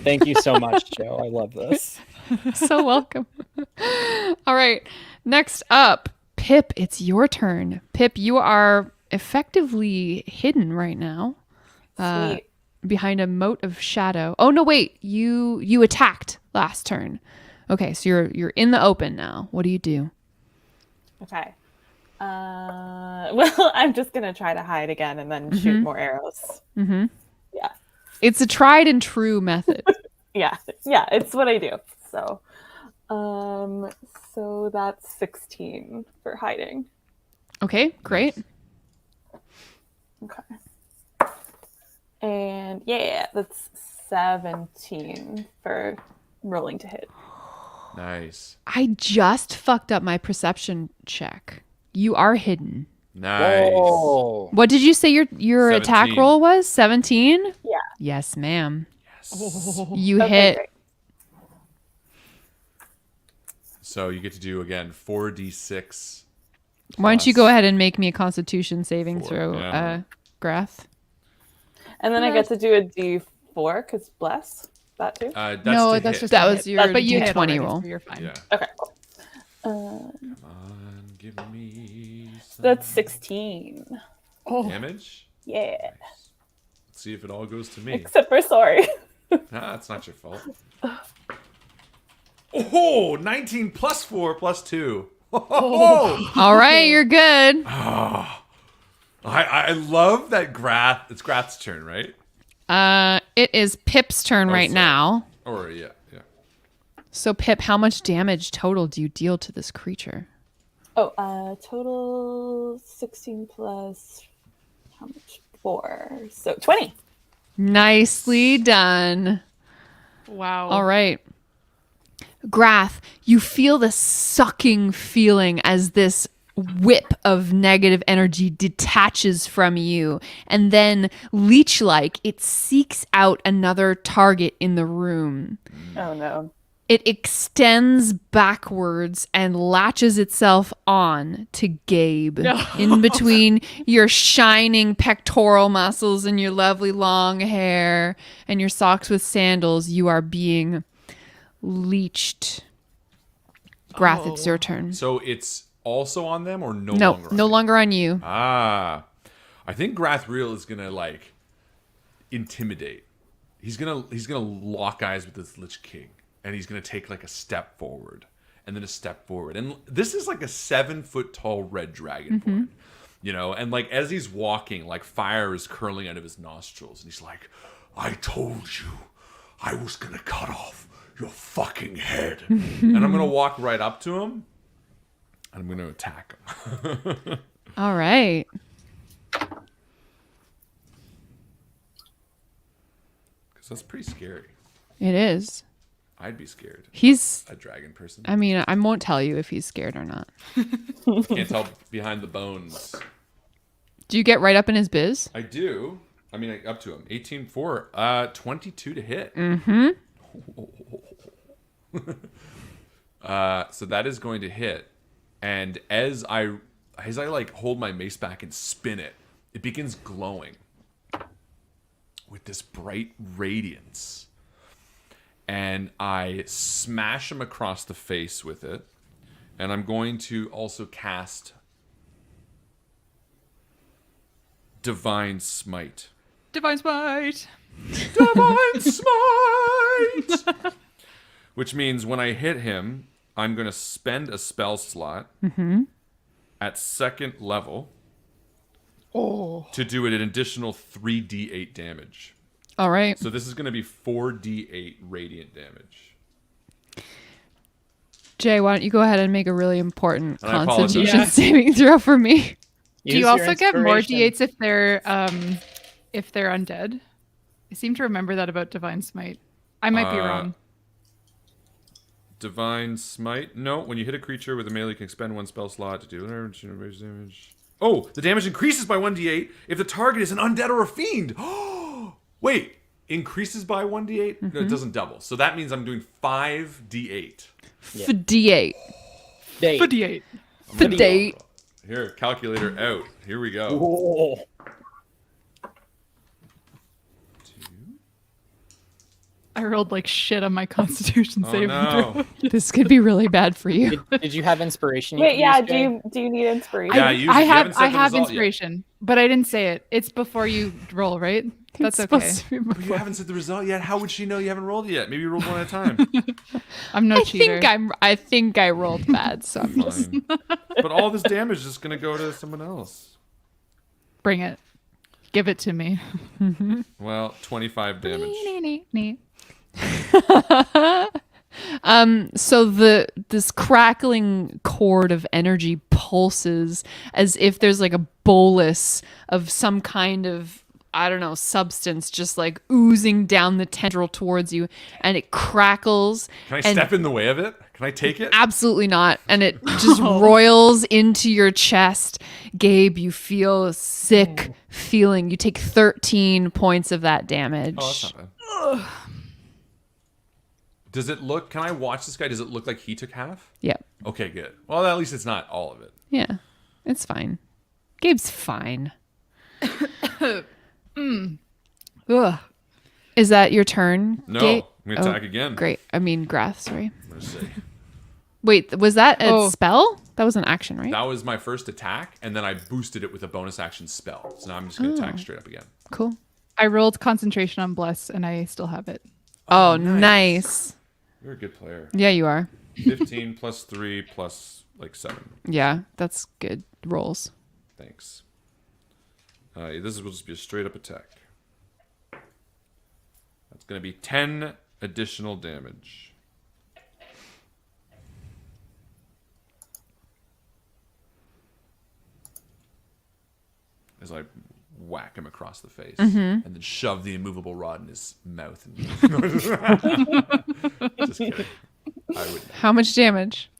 Thank you so much, Joe. I love this. So welcome. All right. Next up, Pip, it's your turn. Pip, you are effectively hidden right now. Sweet. Behind a moat of shadow. Oh no, wait. You attacked last turn. Okay, so you're in the open now. What do you do? Okay. Well, I'm just gonna try to hide again and then shoot more arrows. Mm-hmm. Yeah. It's a tried and true method. Yeah, it's what I do. So, so that's 16 for hiding. Okay, great. Okay. And yeah, that's 17 for rolling to hit. Nice. I just fucked up my perception check. You are hidden. Nice. Whoa. What did you say your attack 17. roll was? 17? Yeah. Yes, ma'am. Yes. You Okay, hit. great. So you get to do again 4d6. Why don't you plus go ahead and make me a constitution saving 4, throw, yeah. Grath? And then I get to do a D4 because bless that too. That's No, to that's hit. just That a was hit. your but you hit D20 already, roll. so you're fine. Yeah. Okay, cool. Come on, give me some That's 16. Oh, damage. Yeah. Let's see if it all goes to me. Except for sorry. Nah, it's not your fault. Oh, 19 plus 4 plus 2. Oh, All right, you're good. I love that Grath. It's Grath's turn, right? It is Pip's turn right sorry. now. Or yeah. So Pip, how much damage total do you deal to this creature? Oh, total 16 plus how much? 4. So 20. Nicely done. wow. All right. Grath, you feel the sucking feeling as this whip of negative energy detaches from you, and then leech-like it seeks out another target in the room. Oh no. It extends backwards and latches itself on to Gabe in between your shining pectoral muscles and your lovely long hair and your socks with sandals. You are being leeched. Grath, it's your turn. So it's also on them or no No, longer on no me? longer on you. Ah. I think Grathriel is gonna like intimidate. He's gonna lock eyes with this Lich King. And he's going to take like a step forward and then a step forward. And this is like a 7-foot tall red dragonborn, you know? And like as he's walking, like fire is curling out of his nostrils. And he's like, I told you I was going to cut off your fucking head. And I'm going to walk right up to him and I'm going to attack him. All right. Because that's pretty scary. It is. I'd be scared. He's, A dragon person. I mean, I won't tell you if he's scared or not. Can't tell behind the bones. Do you get right up in his biz? I do. I mean, up to him. 18-4. 22 to hit. So that is going to hit. And as I like hold my mace back and spin it, it begins glowing with this bright radiance. And I smash him across the face with it. And I'm going to also cast Divine Smite. Divine Smite. Divine Smite! Which means when I hit him, I'm going to spend a spell slot at 2nd level to do an additional 3d8 damage. All right. So this is going to be 4d8 radiant damage. Jay, why don't you go ahead and make a really important And I apologize. constitution saving throw for me? Do you also get more d8s if they're undead? I seem to remember that about Divine Smite. I might be wrong. Divine Smite? No, when you hit a creature with a melee, you can expend 1 spell slot to do damage. Oh, the damage increases by 1d8 if the target is an undead or a fiend. Wait, increases by 1d8. No, it doesn't double. So that means I'm doing 5d8. For D8. Date. 58. For date. Here, calculator out. Here we go. Whoa. 2. I rolled like shit on my Constitution Oh save. no. This could be really bad for you. Did you have inspiration? You Wait, could yeah. use, Jay? Do you need inspiration? Yeah, I use it. You haven't have said the result yet. inspiration, but I didn't say it. It's before you roll, right? That's It's okay. supposed to be But you before. haven't said the result yet. How would she know you haven't rolled it yet? Maybe you rolled one at a time. I'm no cheater. I think I rolled bad, so I'm just Fine. But all this damage is going to go to someone else. Bring it. Give it to me. Well, 25 damage. So this crackling cord of energy pulses as if there's like a bolus of some kind of, I don't know, substance just like oozing down the tendril towards you, and it crackles. Can I and step in the way of it? Can I take it? Absolutely not. And it just roils into your chest. Gabe, you feel a sick feeling. You take 13 points of that damage. Oh, that's not bad. Does it look, can I watch this guy? Does it look like he took half? Yeah. Okay, good. Well, at least it's not all of it. Yeah. It's fine. Gabe's fine. Ugh. Is that your turn? No, Gabe? I'm going to attack again. Great. I mean, Grath, sorry. I'm going to say. Wait, was that a Oh. spell? That was an action, right? That was my first attack, and then I boosted it with a bonus action spell. So now I'm just going to attack straight up again. Cool. I rolled concentration on bless, and I still have it. Oh, nice. nice. You're a good player. Yeah, you are. 15 plus 3 plus like 7. Yeah, that's good rolls. Thanks. This will just be a straight up attack. That's going to be 10 additional damage. As I whack him across the face and then shove the immovable rod in his mouth. Just kidding. I would. How much damage?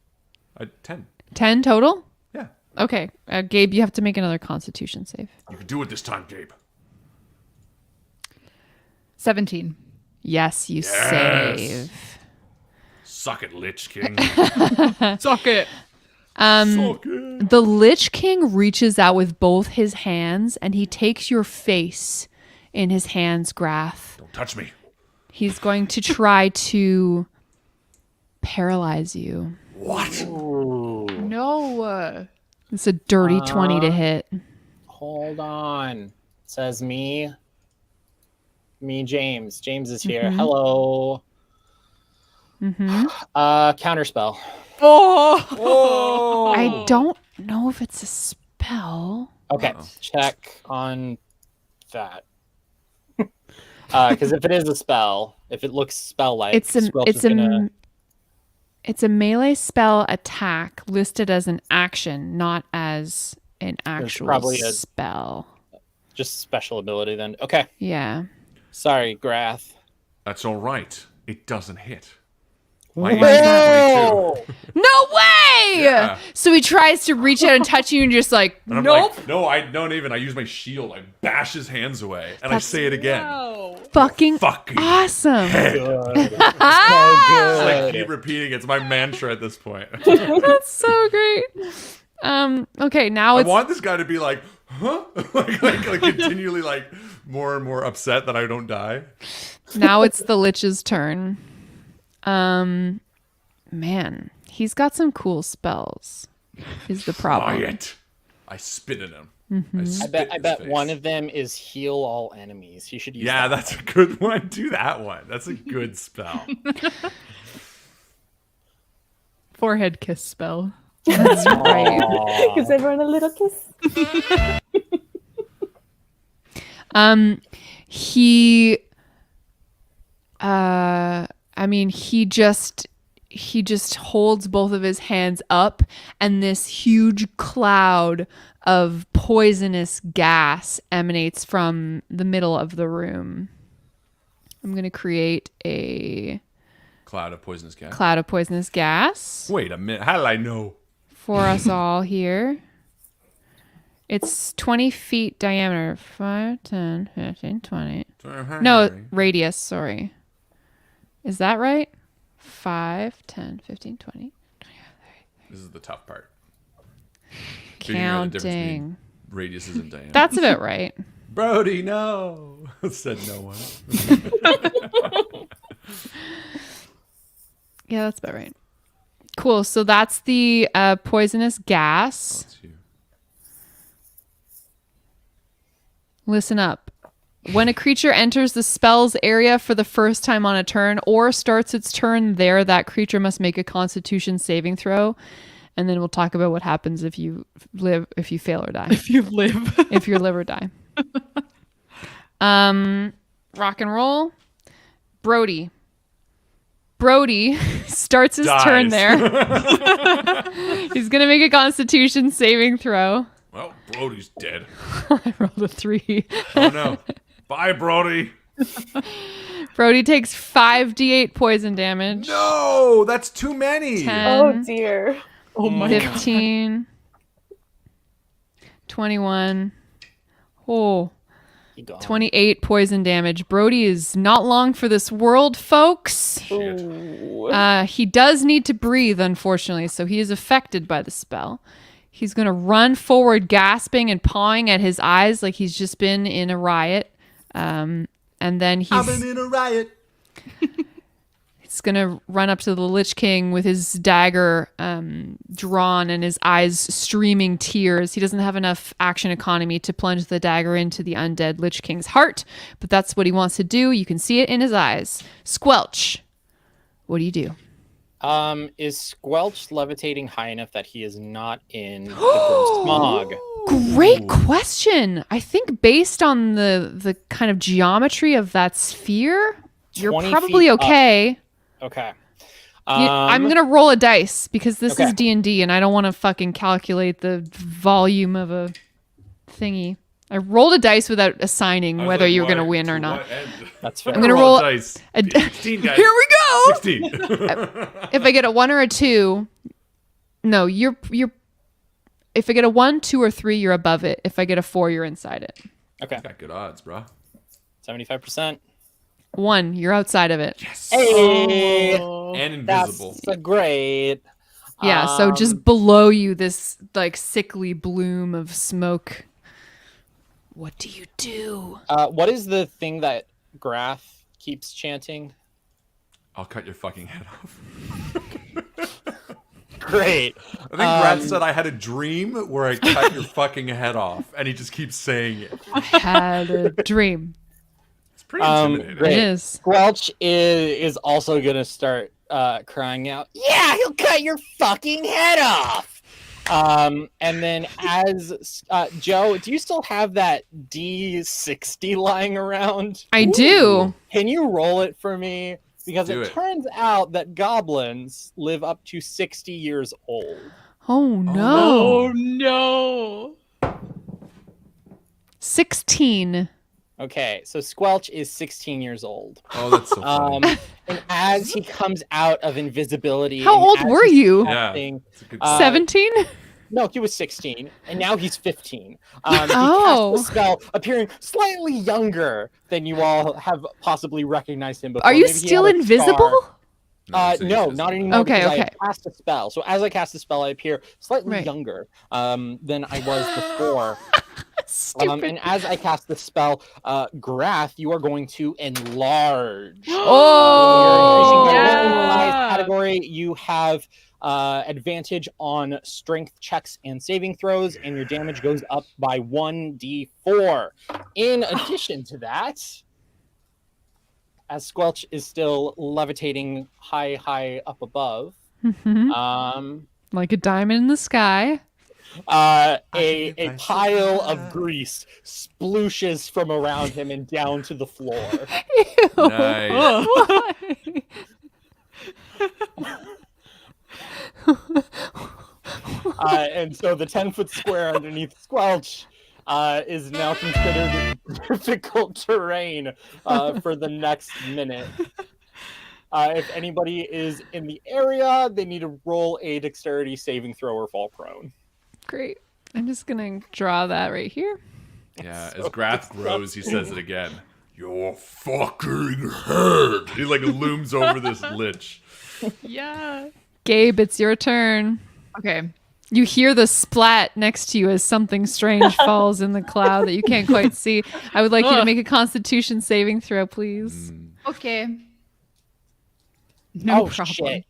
10. 10 total? Yeah. Okay. Gabe, you have to make another constitution save. You can do it this time, Gabe. 17. Yes, you Yes. save. Suck it, Lich King. Suck it. Suck it. The Lich King reaches out with both his hands and he takes your face in his hands, Grath. Don't touch me. He's going to try to paralyze you. What? No. It's a dirty 20 to hit. Hold on. It says me, James. James is here. Hello. Counterspell. Oh. I don't know if it's a spell. Okay, check on that. Because if it is a spell, if it looks spell-like, It's a melee spell attack listed as an action, not as an actual probably a- spell. just special ability then. Okay, Yeah. sorry, Grath. That's all right. It doesn't hit. My Whoa! AC is 22. No way! Yeah. So he tries to reach out and touch you, and you're just like, And I'm nope. like, no, I don't even. I use my shield. I bash his hands away. And I say it again. Fucking Fucking awesome. Good. It's like So keep repeating it. It's my mantra at this point. That's so great. Okay, now I it's want this guy to be like, huh? like continually like more and more upset that I don't die. now it's the Lich's turn. Man, he's got some cool spells. Is the problem? Quiet. I spit at him. I bet one of them is heal all enemies. You should use Yeah, that. that's a good one. Do that one. That's a good spell. Forehead kiss spell. That's right. Aw. Gives everyone a little kiss. He he just holds both of his hands up, and this huge cloud of poisonous gas emanates from the middle of the room. I'm going to create a Cloud of poisonous gas. cloud of poisonous gas Wait a minute. How did I know? for us all here. It's 20 feet diameter. 5, 10, 15, 20. No, radius, sorry. Is that right? 5, 10, 15, 20. This is the tough part. Counting. Radiuses and diameters. That's about right. Brody, no! Said no one. Yeah, that's about right. Cool. So that's the poisonous gas. That's you. Listen up. When a creature enters the spell's area for the first time on a turn or starts its turn there, that creature must make a Constitution saving throw. And then we'll talk about what happens if you fail or die. If you live. If you live or die. Rock and roll. Brody starts his turn there. He's going to make a Constitution saving throw. Well, Brody's dead. I rolled a 3. Oh, no. Bye, Brody. Brody takes 5d8 poison damage. No, that's too many. 10, Oh dear. Oh my 15, 21. Oh, You go. 28 poison damage. Brody is not long for this world, folks. He does need to breathe, unfortunately, so he is affected by the spell. He's going to run forward, gasping and pawing at his eyes like he's just been in a riot. And then I've been in a riot. he's going to run up to the Lich King with his dagger drawn and his eyes streaming tears. He doesn't have enough action economy to plunge the dagger into the undead Lich King's heart, but that's what he wants to do. You can see it in his eyes. Squelch, what do you do? Is Squelch levitating high enough that he is not in the grim smog? Great question. I think based on the kind of geometry of that sphere, you're 20 probably feet up. okay. Okay. I'm gonna roll a dice because this okay. is D&D and I don't want to fucking calculate the volume of a thingy. I rolled a dice without assigning whether you're gonna win or not. That's fair. I'm gonna roll a dice. 16, guys. Here we go. 16. If I get a 1 or a 2, no, you're. If I get a 1, 2, or 3, you're above it. If I get a 4, you're inside it. Okay. Got good odds, bro. 75%. 1, you're outside of it. Yes. Hey! And invisible. That's great. Yeah, so just below you, this like sickly bloom of smoke. What do you do? What is the thing that Grath keeps chanting? I'll cut your fucking head off. Great. I think Brad said I had a dream where I cut your fucking head off, and he just keeps saying it. I had a dream. It's pretty intimidating. Great. It is. Squelch is also gonna start crying out, "Yeah, he'll cut your fucking head off!" And then as Joe, do you still have that D60 lying around? I do. Can you roll it for me? Because Do it it. turns out that goblins live up to 60 years old. Oh no. Oh no. 16. Okay, so Squelch is 16 years old. Oh, that's so funny. And as he comes out of invisibility... How and old as were he's you? casting- It's a good 17? No, he was 16, and now he's 15. He cast Oh. the spell, appearing slightly younger than you all have possibly recognized him before. Are you Maybe he still had a invisible? scar. so No, he's not just- anymore. Okay, because I okay. had cast a spell. So as I cast the spell, I appear slightly Right. younger than I was before. Stupid. And as I cast the spell, Grath, you are going to enlarge. Oh. Your Yeah. size category, you have advantage on strength checks and saving throws, and your damage goes up by 1d4. In addition to that, as Squelch is still levitating high up above, Mhm. Like a diamond in the sky. a pile of grease splooshes from around him and down to the floor. Nice. Why? And so the 10-foot square underneath Squelch is now considered difficult terrain for the next minute. If anybody is in the area, they need to roll a dexterity saving throw or fall prone. Great. I'm just going to draw that right here. Yeah, as Grath grows, he says it again. your fucking head. He like looms over this lich. Yeah. Gabe, it's your turn. Okay. You hear the splat next to you as something strange falls in the cloud that you can't quite see. I would like you to make a Constitution saving throw, please. Okay. No Oh, problem. shit.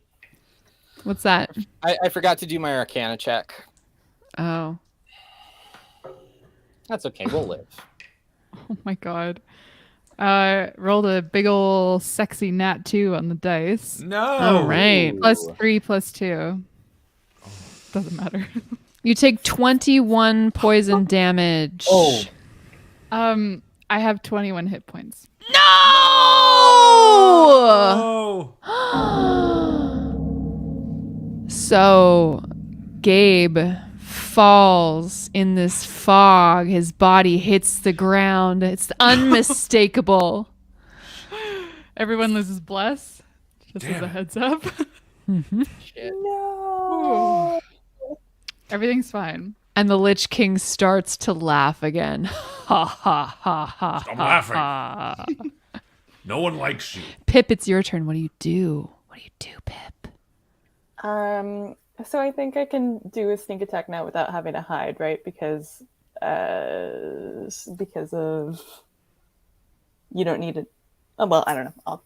What's that? I forgot to do my Arcana check. Oh. That's okay. We'll live. Oh my god. Rolled a big ol' sexy nat 2 on the dice. No. All right. +3 +2. Doesn't matter. You take 21 poison damage. Oh. I have 21 hit points. No! Oh. So, Gabe falls in this fog. His body hits the ground. It's unmistakable. Everyone loses bless. Just Damn as a it. heads up. Shit. No. Everything's fine. And the Lich King starts to laugh again. Ha ha ha ha. I'm ha, laughing. ha. No one likes you. Pip, it's your turn. What do you do? What do you do, Pip? So I think I can do a sneak attack now without having to hide, right? Because of you don't need it. Oh, well, I don't know.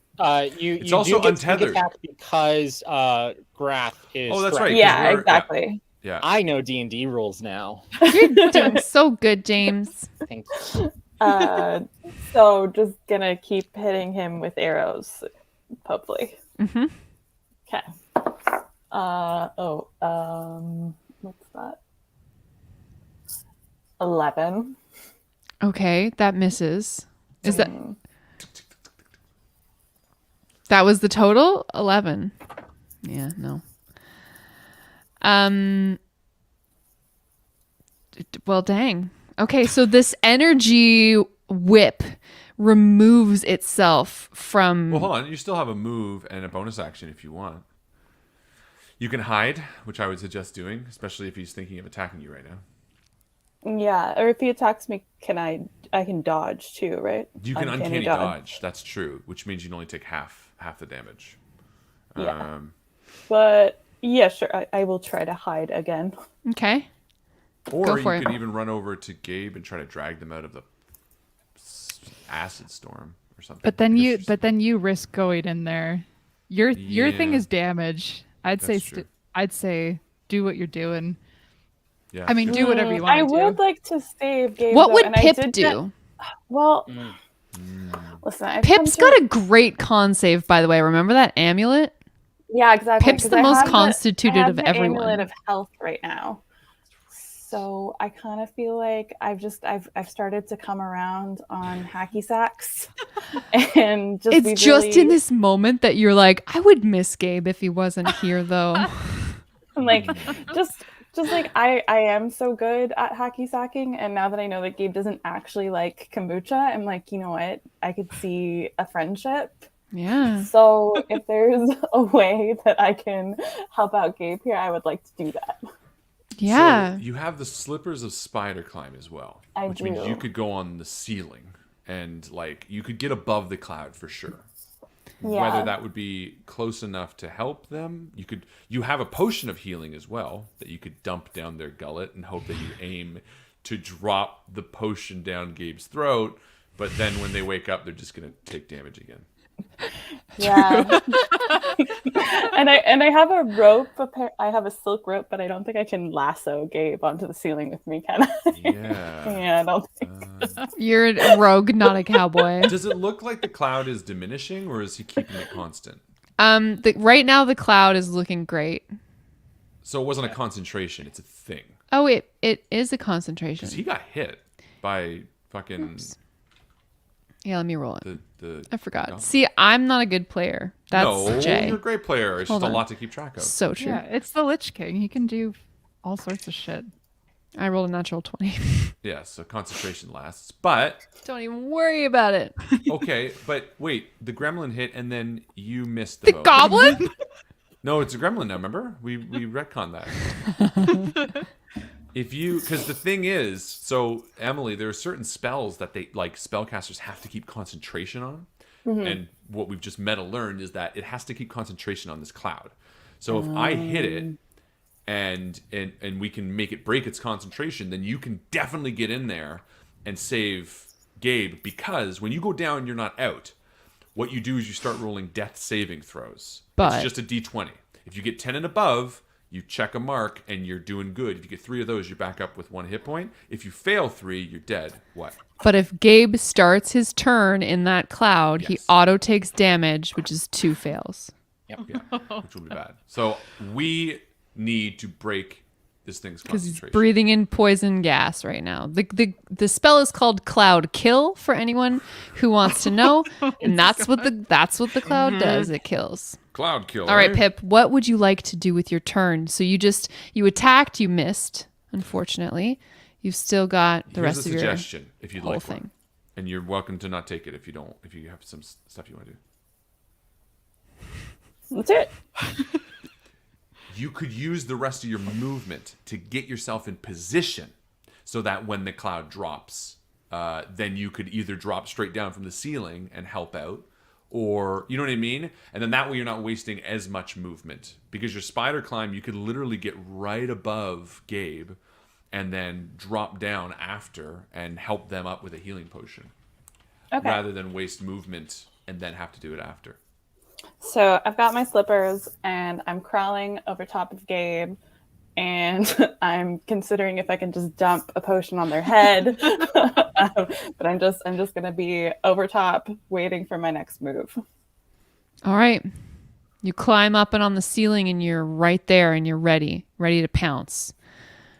You It's also do get sneak untethered. attack because Grath is. Oh, that's threatened. right. 'cause Yeah, we're- exactly. Yeah. I know D&D rules now. You're doing so good, James. Thank you. So just gonna keep hitting him with arrows, hopefully. Mm-hmm. Okay. What's that? 11. Okay, that misses. Is that was the total? 11. Yeah, no. Well, dang. Okay, so this energy whip removes itself from. Well, hold on. You still have a move and a bonus action if you want. You can hide, which I would suggest doing, especially if he's thinking of attacking you right now. Yeah, or if he attacks me, I can dodge too, right? You can uncanny dodge. That's true, which means you can only take half the damage. Yeah. But yeah, sure. I will try to hide again. Okay. Or Go you for it. could even run over to Gabe and try to drag them out of the acid storm or something. But then Because- you risk going in there. Your thing Yeah. is damage. I'd say That's true. I'd say do what you're doing. Yeah, I mean, do whatever you want I to would do. like to save Gabe. What though, would and I Pip did do? get- Well, Mm. listen, I've Pip's come to- got a great con save, by the way. Remember that amulet? Yeah, exactly. Pip's 'cause the I most have constituted I have of the everyone. Amulet of health right now. So I kind of feel like I've started to come around on hacky sacks, and just It's be just really, in this moment that you're like, I would miss Gabe if he wasn't here, though. like just like I am so good at hacky sacking, and now that I know that Gabe doesn't actually like kombucha, I'm like, you know what? I could see a friendship. Yeah. So if there's a way that I can help out Gabe here, I would like to do that. Yeah. So you have the slippers of spider climb as well, I which means do. you could go on the ceiling and like you could get above the cloud for sure. Yeah. Whether that would be close enough to help them, you have a potion of healing as well that you could dump down their gullet and hope that you aim to drop the potion down Gabe's throat, but then when they wake up they're just going to take damage again. Yeah. and I have a rope. I have a silk rope, but I don't think I can lasso Gabe onto the ceiling with me, can I? Yeah. Yeah, I don't think so. You're a rogue, not a cowboy. Does it look like the cloud is diminishing or is he keeping it constant? Right now the cloud is looking great. So it wasn't a concentration, it's a thing. Oh, it is a concentration. Because he got hit by fucking Oops. Yeah, let me roll it. the I forgot. no. See, I'm not a good player. That's No, Jay. you're a great player. It's Hold just on. a lot to keep track of. So true. Yeah, it's the Lich King. He can do all sorts of shit. I rolled a natural 20. Yeah, so concentration lasts. But Don't even worry about it. okay, but wait, the gremlin hit and then you missed The boat. goblin? No, it's a gremlin now, remember? We retconned that. because the thing is, so Emily, there are certain spells that they like spellcasters have to keep concentration on, and what we've just meta learned is that it has to keep concentration on this cloud. So if I hit it and we can make it break its concentration, then you can definitely get in there and save Gabe, because when you go down, you're not out. What you do is you start rolling death saving throws. But it's just a d20. If you get 10 and above, you check a mark and you're doing good. If you get 3 of those, you're back up with 1 hit point. If you fail 3, you're dead. What? But if Gabe starts his turn in that cloud, he Yes. auto takes damage, which is 2 fails. Yeah, which will be bad. So we need to break this thing's Because he's concentration. breathing in poison gas right now. The spell is called Cloud Kill for anyone who wants to know, and that's what the cloud does. It kills. Cloud kill. All right, Pip. What would you like to do with your turn? So you attacked, you missed. Unfortunately, you've still got the Here's rest a of your suggestion if you'd whole like thing. one. And you're welcome to not take it if you don't. If you have some stuff you want to do. Let's hear it. You could use the rest of your movement to get yourself in position so that when the cloud drops, then you could either drop straight down from the ceiling and help out, or, you know what I mean? And then that way you're not wasting as much movement. Because your spider climb, you could literally get right above Gabe and then drop down after and help them up with a healing potion. Okay. Rather than waste movement and then have to do it after. So I've got my slippers and I'm crawling over top of Gabe, and I'm considering if I can just dump a potion on their head. But I'm just gonna be over top waiting for my next move. All right. You climb up and on the ceiling, and you're right there, and you're ready to pounce,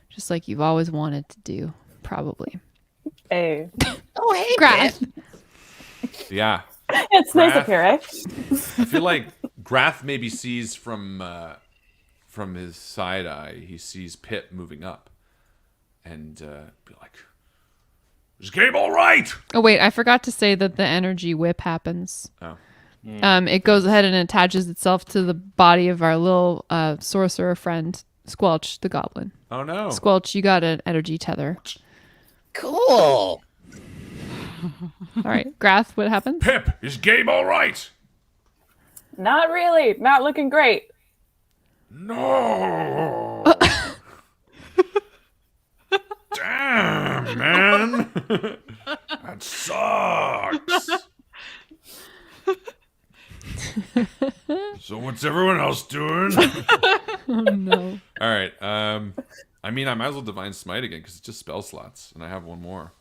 just like you've always wanted to do, probably. Hey. Oh, hey, Grath. Yeah. It's nice up here, eh? I feel like Grath maybe sees from his side eye, he sees Pip moving up, and be like, "Is Gabe all right?" Oh wait, I forgot to say that the energy whip happens. Oh, It goes ahead and attaches itself to the body of our little sorcerer friend, Squelch the goblin. oh no! Squelch, you got an energy tether. Cool. All right, Grath, what happens? Pip, is Gabe all right? Not really. Not looking great. No. Damn, man. That sucks. So what's everyone else doing? Oh no. All right. I mean, I might as well Divine Smite again because it's just spell slots, and I have one more,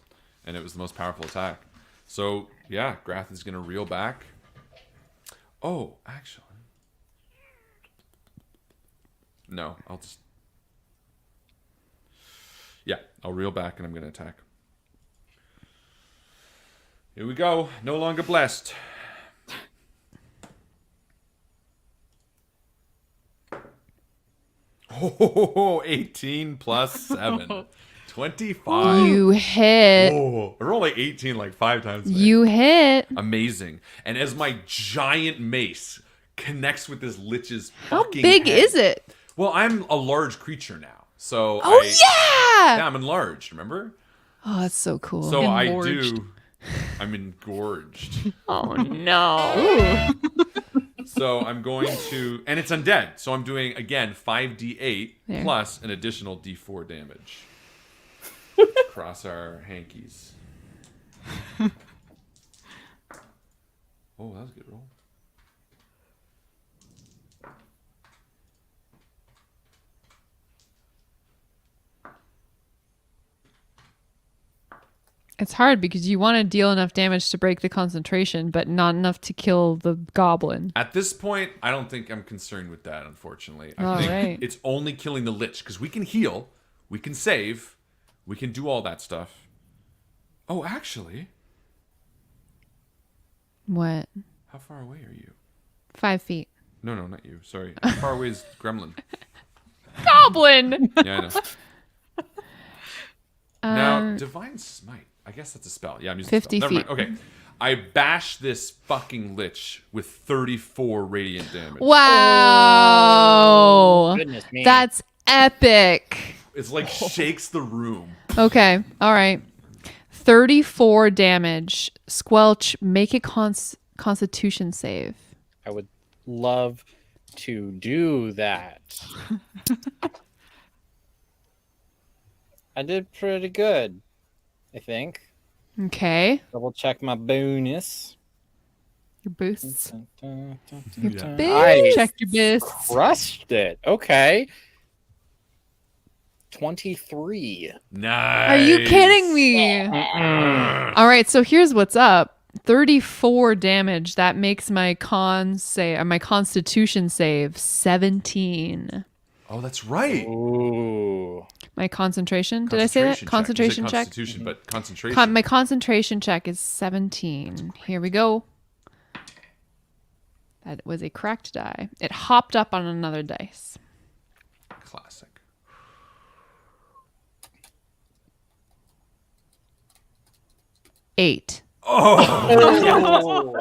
and it was the most powerful attack. So yeah, Grath is gonna reel back. Oh, actually, no. I'll reel back, and I'm gonna attack. Here we go. No longer blessed. Oh, 18 plus 7. 25. You hit. Oh, I rolled like 18 like 5 times. Today. You hit. Amazing. And as my giant mace connects with this lich's How fucking big head- is it? Well, I'm a large creature now. So Oh yeah, yeah. I'm enlarged, remember? Oh, that's so cool. So Engorged. I'm engorged. Oh no. So I'm going to, and it's undead. So I'm doing, again, 5d8 There. plus an additional d4 damage. Cross our hankies. Oh, that was a good roll. It's hard because you want to deal enough damage to break the concentration, but not enough to kill the goblin. At this point, I don't think I'm concerned with that, unfortunately. I All think right. it's only killing the lich, because we can heal, we can save, we can do all that stuff. Oh, actually, What? how far away are you? 5 feet. No, not you. Sorry. How far away is Gremlin? Goblin. Yeah, I know. Now, Divine Smite. I guess that's a spell. Yeah, I'm using 50 a spell. Never feet. mind. Okay. I bash this fucking lich with 34 radiant damage. Wow. Goodness me. That's epic. It's like shakes the room. Okay. All right. 34 damage. Squelch, make a constitution save. I would love to do that. I did pretty good, I think. Okay. Double check my bonus. Your boosts. I Check your boosts. crushed it. Okay. 23. Nice. Are you kidding me? All right, so here's what's up. 34 damage. That makes my constitution save 17. Oh, that's right. Ooh. My concentration. Did I say that? Concentration check. Constitution, but concentration. My concentration check is 17. Here we go. That was a cracked die. It hopped up on another dice. Classic. Eight. Oh.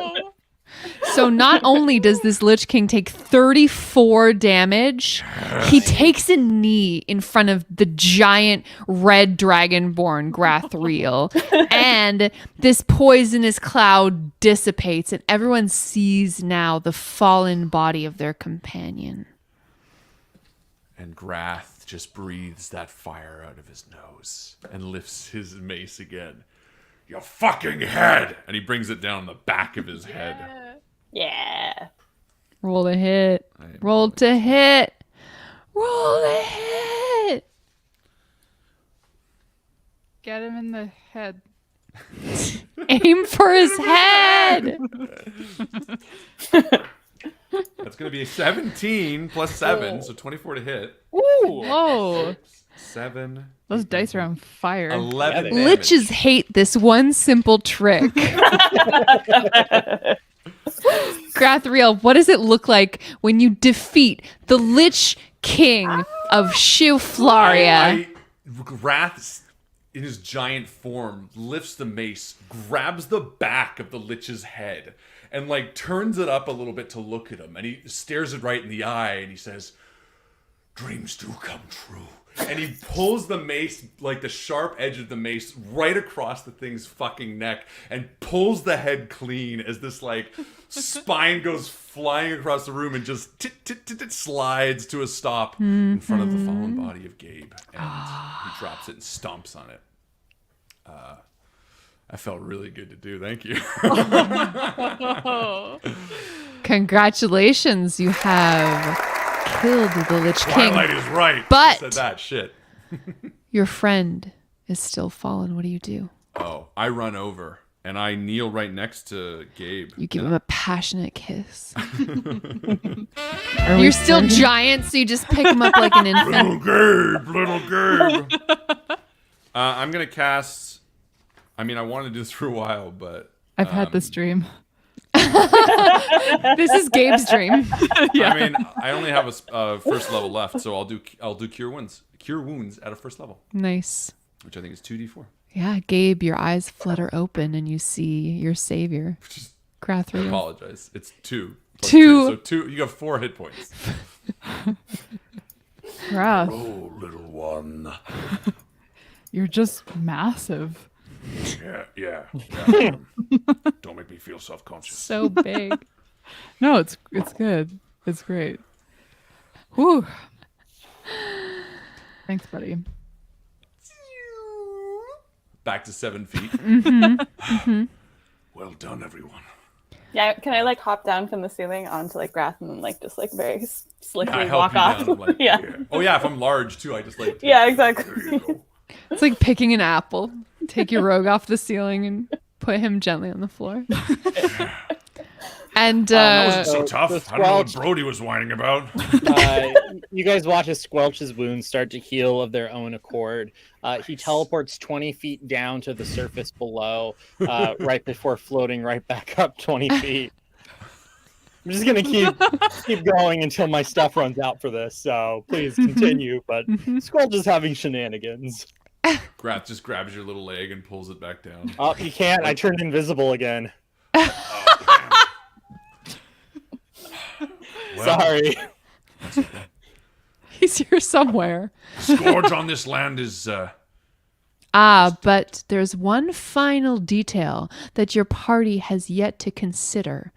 So not only does this Lich King take 34 damage, he takes a knee in front of the giant red dragonborn Grathriel, and this poisonous cloud dissipates, and everyone sees now the fallen body of their companion. And Grath just breathes that fire out of his nose and lifts his mace again. Your fucking head! And he brings it down the back of his head. Yeah. Roll to hit. Roll to hit. Roll to hit. Get him in the head. Aim for his head. That's going to be a 17 plus 7, so 24 to hit. Whoa. 7. Those dice are on fire. 11 damage. Liches hate this one simple trick. Grathriel, what does it look like when you defeat the Lich King of Shiflaria? Grath, in his giant form, lifts the mace, grabs the back of the Lich's head, and like turns it up a little bit to look at him. And he stares it right in the eye, and he says, "Dreams do come true." And he pulls the mace, like the sharp edge of the mace, right across the thing's fucking neck and pulls the head clean as this like spine goes flying across the room and just slides to a stop in front of the fallen body of Gabe. And he drops it and stomps on it. That felt really good to do. Thank you. Congratulations, you have killed the Lich King. Twilight is right. But said that shit. Your friend is still fallen. What do you do? Oh, I run over and I kneel right next to Gabe. You give him a passionate kiss. You're still giant, so you just pick him up like an infant. Little Gabe. I'm gonna cast. I mean, I wanted to do this for a while, but I've had this dream. This is Gabe's dream. Yeah. I mean, I only have a first level left, so I'll do cure wounds at a first level, Nice. which I think is 2d4. Yeah, Gabe, your eyes flutter open and you see your savior, I Grathriel. apologize. It's 2. plus Two. So 2. You got 4 hit points. Wrath, Oh, little one. you're just massive. Yeah. Don't make me feel self-conscious. So big. No, it's good. It's great. Whew. Thanks, buddy. Back to 7 feet. Well done, everyone. Yeah, can I like hop down from the ceiling onto like Grath and then like just like very slickly I help walk you off? down. Like, yeah. Oh yeah, if I'm large too, I just like. Yeah, exactly. There you go. It's like picking an apple. Take your rogue off the ceiling and put him gently on the floor. And That wasn't so tough. the I don't know what squelch- Brody was whining about. You guys watch as Squelch's wounds start to heal of their own accord. He teleports 20 feet down to the surface below, right before floating right back up 20 feet. I'm just gonna keep going until my stuff runs out for this. So please continue. But Squelch is having shenanigans. Grath just grabs your little leg and pulls it back down. Oh, you can't. I turned invisible again. Well, Sorry. He's here somewhere. Scourge on this land is But there's one final detail that your party has yet to consider.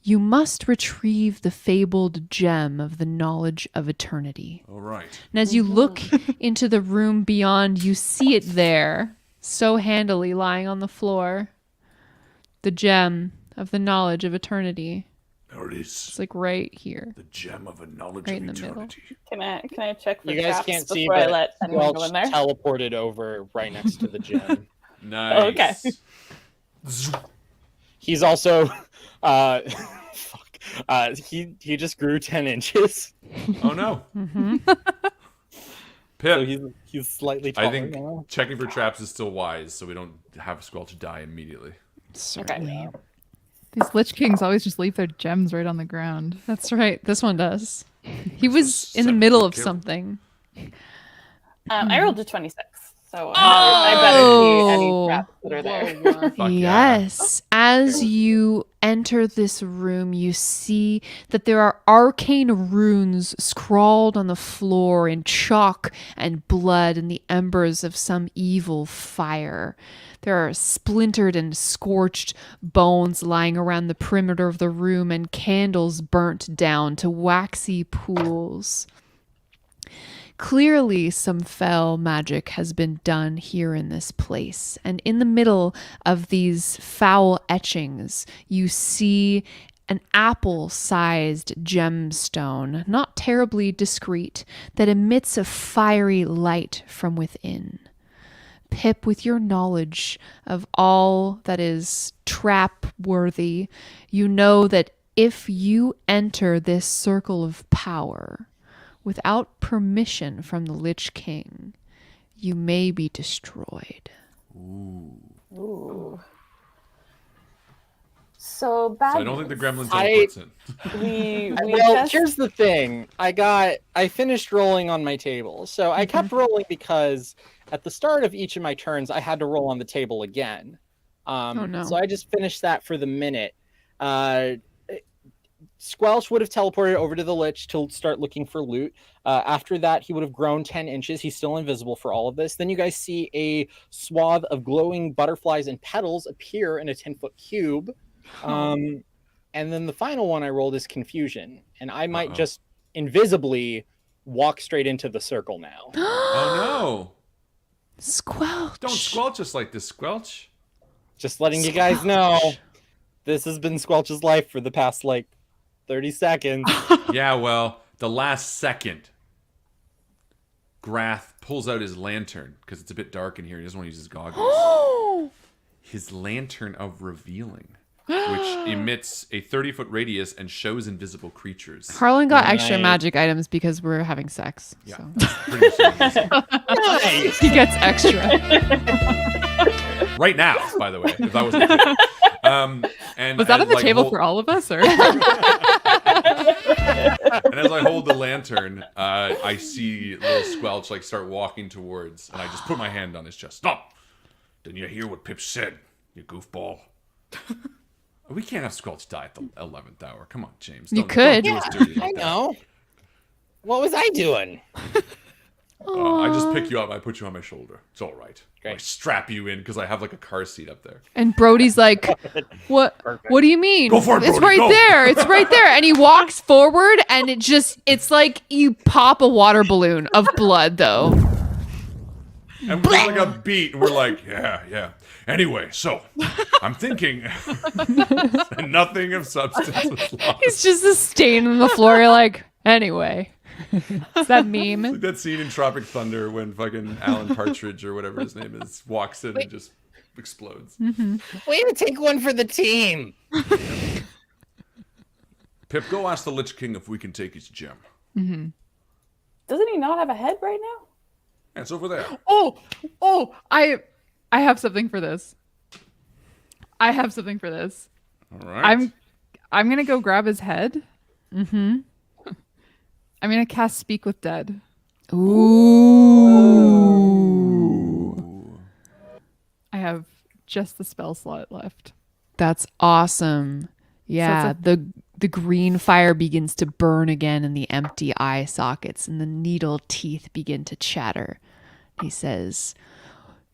You must retrieve the fabled gem of the knowledge of eternity. all right. And as you look into the room beyond, you see it there, so handily lying on the floor. The gem of the knowledge of eternity. There it is. It's like right here. The gem of a knowledge Right of in the middle. eternity. Can I check for You guys traps can't see, before I but let anyone go Welch in there? teleported over right next to the gem. Nice. okay. He's also, he just grew 10 inches. Oh no. So Pip, he's slightly taller I think now. checking for traps is still wise, so we don't have Squelch die immediately. Certainly. These Lich Kings always just leave their gems right on the ground. That's right. This one does. He was in the Seven middle for of kill. something. I rolled a 26, so I better see any traps that are there. Fuck yeah. Yes. As you enter this room, you see that there are arcane runes scrawled on the floor in chalk and blood and the embers of some evil fire. There are splintered and scorched bones lying around the perimeter of the room and candles burnt down to waxy pools. Clearly, some fell magic has been done here in this place. And in the middle of these foul etchings, you see an apple-sized gemstone, not terribly discreet, that emits a fiery light from within. Pip, with your knowledge of all that is trap-worthy, you know that if you enter this circle of power without permission from the Lich King, you may be destroyed. Ooh. So bad. So I don't think the gremlin I- teleports in. we Well, just here's the thing. I finished rolling on my table. So I kept rolling because at the start of each of my turns, I had to roll on the table again. Oh, no. So I just finished that for the minute. Squelch would have teleported over to the Lich to start looking for loot. After that, he would have grown 10 inches. He's still invisible for all of this. Then you guys see a swath of glowing butterflies and petals appear in a 10-foot cube. And then the final one I rolled is confusion. And I might just invisibly walk straight into the circle now. Oh no. Squelch! Don't squelch us like this, Squelch. Just letting you guys know, this has been Squelch's life for the past, 30 seconds. Yeah, well, the last second, Grath pulls out his lantern, because it's a bit dark in here. He doesn't want to use his goggles. His lantern of revealing, which emits a 30-foot radius and shows invisible creatures. Harlan got extra Nice. magic items because we're having sex. Yeah, So. that's pretty much what it Nice! He gets extra. is. Right now, by the way, if that wasn't clear. And Was that as, on the like, table hold- for all of us, or? And as I hold the lantern, I see little Squelch start walking towards, and I just put my hand on his chest. Stop! Didn't you hear what Pip said, you goofball? We can't have Squelch die at the 11th hour. Come on, James. You Don't could. do us dirty I like that. know. What was I doing? I just pick you up. I put you on my shoulder. It's all right. Great. I strap you in because I have a car seat up there. And Brody's like, what do you mean? Go for it, It's Brody, right go." there. It's right there. And he walks forward and it's like you pop a water balloon of blood though. And we're like a beat, and we're like, yeah. Anyway, so I'm thinking, and nothing of substance was lost. It's just a stain on the floor. You're like, anyway. Is that meme? Like that scene in Tropic Thunder when fucking Alan Partridge or whatever his name is walks in and just explodes. Way to take one for the team. Pip, go ask the Lich King if we can take his gem. doesn't he not have a head right now? It's over there. Oh, I have something for this. I have something for this. All right. I'm gonna go grab his head. I'm gonna cast Speak with Dead. Ooh. I have just the spell slot left. That's awesome. Yeah, So the green fire begins to burn again in the empty eye sockets, and the needle teeth begin to chatter. He says,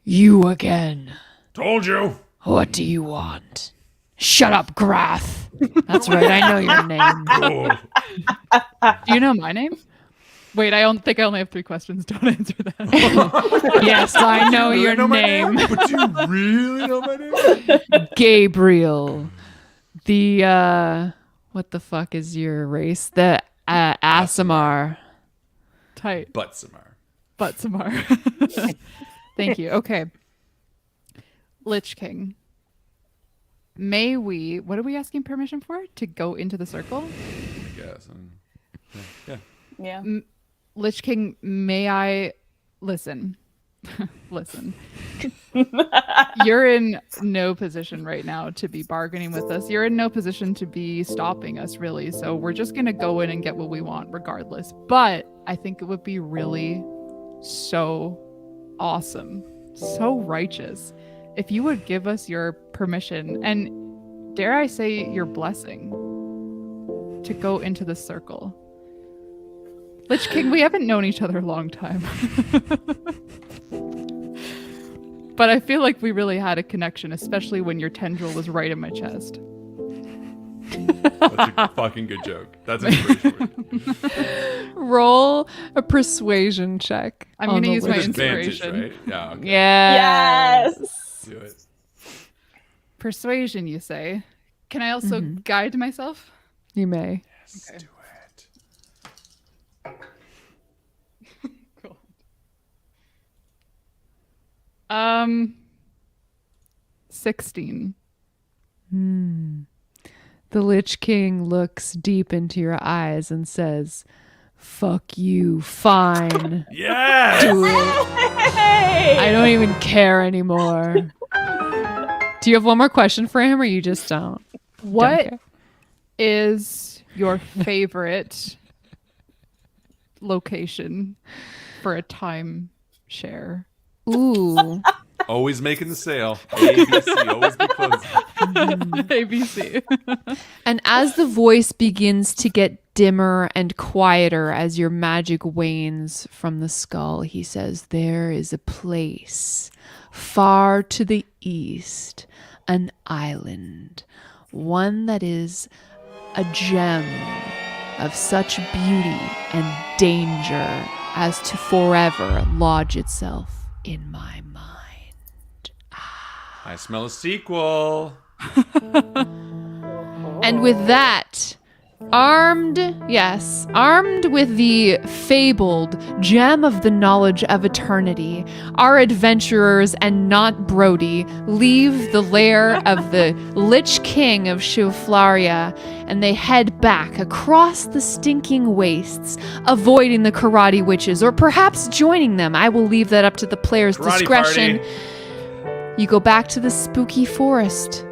"You again. Told you. What do you want?" "Shut up, Grath." "That's right, I know your name." Oh. do you know my name? Wait, I don't think I only have 3 questions. Don't answer that. "Yes, I know your know my name." But do you really know my name? "Gabriel. The, what the fuck is your race? The Aasimar." Tight. But Samar. Thank you. Okay. Lich King. May we, what are we asking permission for? To go into the circle? I guess. Yeah. Yeah. Lich King, may I listen? Listen. You're in no position right now to be bargaining with us. You're in no position to be stopping us, really. So we're just going to go in and get what we want regardless. But I think it would be really so awesome, so righteous, if you would give us your permission and, dare I say, your blessing to go into the circle. Lich King, we haven't known each other a long time. But I feel like we really had a connection, especially when your tendril was right in my chest. That's a fucking good joke. That's inspirational. Roll a persuasion check. I'm going to use my With advantage, inspiration. right? Yeah. Okay. Yeah. Yes. Do it. Persuasion, you say. Can I also guide myself? You may. Yes, Okay. do it. Cool. 16. The Lich King looks deep into your eyes and says, "Fuck you, fine. Yes! Do it. Hey! I don't even care anymore." Do you have one more question for him, or you just don't? What care? is your favorite location for a time share? Ooh. Always making the sale. ABC, always be closing. ABC. And as the voice begins to get dimmer and quieter as your magic wanes from the skull, he says, "There is a place far to the east, an island, one that is a gem of such beauty and danger as to forever lodge itself in my mind." I smell a sequel. And with that, armed with the fabled gem of the knowledge of eternity, our adventurers and not Brody leave the lair of the Lich King of Shivflaria, and they head back across the stinking wastes, avoiding the karate witches, or perhaps joining them. I will leave that up to the player's Karate discretion. party. You go back to the spooky forest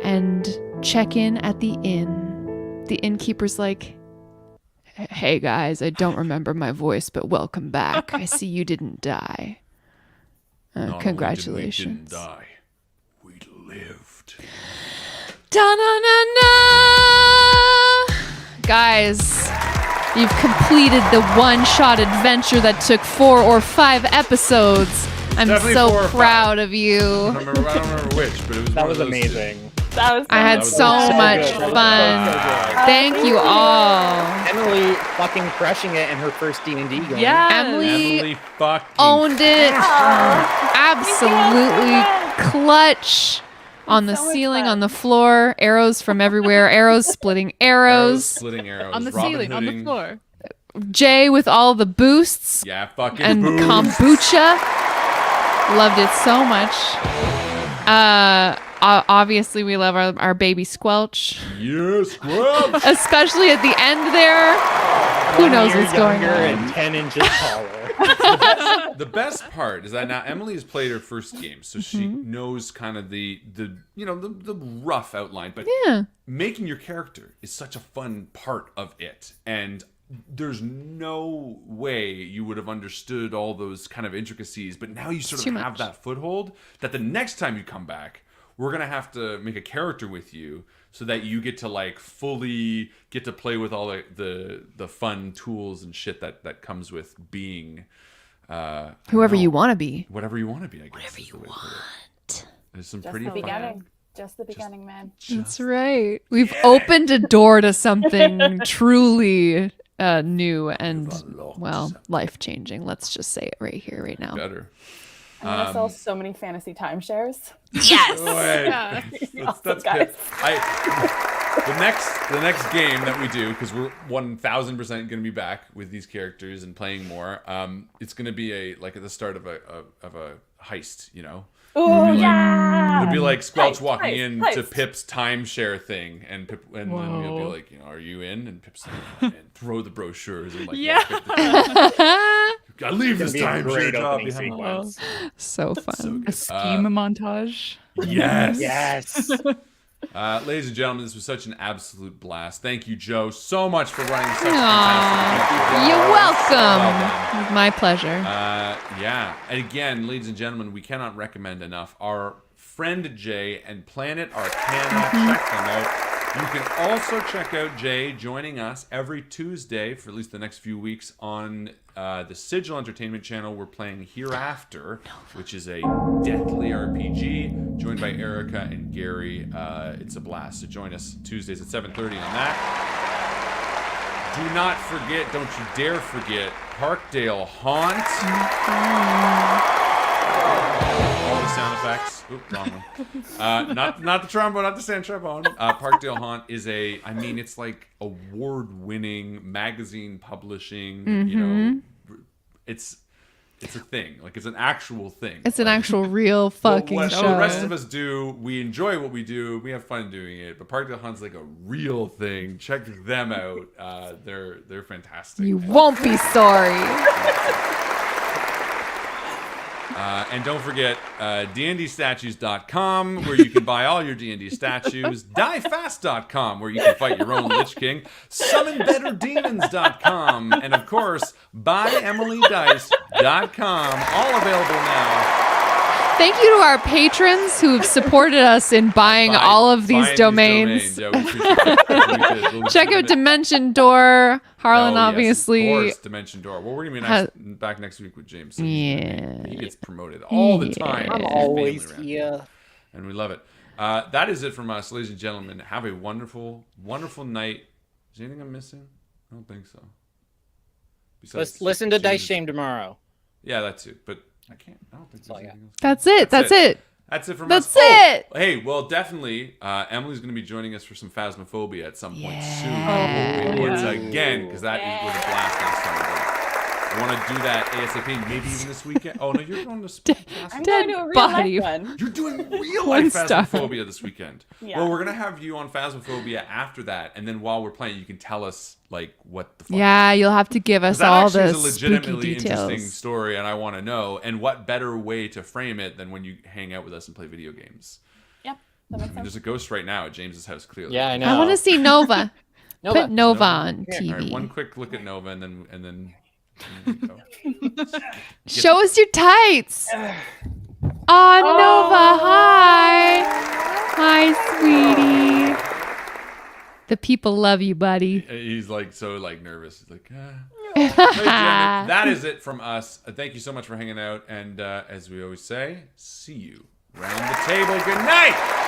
and check in at the inn. The innkeeper's like, "Hey guys, I don't remember my voice, but welcome back. I see you didn't die. Not only Congratulations." didn't we die, we lived. Da-na-na-na! Guys, you've completed the one-shot adventure that took 4 or 5 episodes. I'm Definitely so 4 or 5. proud of you. I don't remember which, but it was That one was of those two. amazing. That was I had was so so much good. fun. Thank you all. Emily fucking crushing it in her first D&D game. Yeah. Emily fucking Owned it. Aw. Absolutely clutch. On the so much ceiling, fun. on the floor, arrows from everywhere, arrows splitting arrows. splitting arrows. On the Robin ceiling, on the Hooding. floor. Jay with all the boosts Yeah, fucking and boobs. kombucha. Loved it so much. Obviously, we love our baby Squelch, Yes, scrub. especially at the end there. Who knows You're what's going younger on? and 10 inches taller. The best part is that now Emily has played her first game, so she knows kind of the rough outline. But Yeah. making your character is such a fun part of it, and there's no way you would have understood all those kind of intricacies. But now you sort Too of have much. that foothold that the next time you come back, we're gonna have to make a character with you so that you get to like fully get to play with all the fun tools and shit that comes with being Whoever you want to be. whatever you want to be. I guess Whatever you want. There's some Just pretty the fun. beginning. Just the beginning, man. That's right. We've opened a door to something truly new and, well, life-changing. Let's just say it right here, right now. Better. I'm gonna sell so many fantasy timeshares. Yes! That's good. The next game that we do, because we're 1000% going to be back with these characters and playing more. It's going to be like at the start of a heist, you know. Oh yeah! It'll be like Squelch walking heist, in heist. to Pip's timeshare thing, and Pip, and then he'll be like, you know, are you in? And Pip's like, and throw the brochures and like, I leave this timeshare job behind. So fun. A scheme montage. Yes. Yes. Ladies and gentlemen, this was such an absolute blast. Thank you, Joe, so much for running such a fantastic. You're welcome. Well done. It was my pleasure. Yeah. And again, ladies and gentlemen, we cannot recommend enough our friend Jay and Planet Arcana. Check them out. You can also check out Jay joining us every Tuesday for at least the next few weeks on the Sigil Entertainment channel. We're playing Hereafter, which is a deathly RPG, joined by Erica and Gary. It's a blast. So join us Tuesdays at 7:30 on that. Do not forget, don't you dare forget, Parkdale Haunt. All the sound effects. Oop, wrong one. Not the trombone, not the sand trombone. Parkdale Haunt is it's like award-winning magazine publishing. You know, it's a thing. Like it's an actual thing. It's an actual real fucking what show. the rest of us do, we enjoy what we do. We have fun doing it. But Parkdale Hunt's like a real thing. Check them out. They're fantastic. You won't be sorry. And don't forget dndstatues.com, where you can buy all your D&D statues, diefast.com, where you can fight your own Lich King, summonbetterdemons.com, and of course buyemilydice.com, all available now. Thank you to our patrons who have supported us in buying all of these domains. Yeah, we appreciate that. Check out Dimension Door. Harlan, obviously. obviously. Of course, Dimension Door. Well, we're going to be back next week with James. So Yeah. He gets promoted all the time. I'm His always family here. around. And we love it. That is it from us, ladies and gentlemen. Have a wonderful, wonderful night. Is there anything I'm missing? I don't think so. Let's listen to Dice Shame tomorrow. Yeah, that's it. But I can't. I don't think there's anything else. That's it. That's it. That's it from That's us. it. Oh, hey, well, definitely, Emily's going to be joining us for some Phasmophobia at some point soon. Once again, because that was a blast last time. I want to do that ASAP, maybe even this weekend. Oh, no, you're going to I'm going to a real life one. You're doing real life stuff. Phasmophobia this weekend. Yeah. Well, we're going to have you on Phasmophobia after that, and then while we're playing, you can tell us, like, what the fuck. Yeah, you'll have to give us That all actually the is a legitimately spooky interesting details. story, and I want to know. And what better way to frame it than when you hang out with us and play video games? Yep, that makes I mean, sense. there's a ghost right now at James's house, clearly. Yeah, I know. I want to see Nova. Put Nova on All TV. right, one quick look at Nova, and then go. Show us your tights. Oh, Nova, hi. Hi, sweetie. The people love you, buddy. He's like so like nervous. He's like, Ladies and gentlemen, that is it from us. Thank you so much for hanging out, and as we always say, see you round the table. Good night.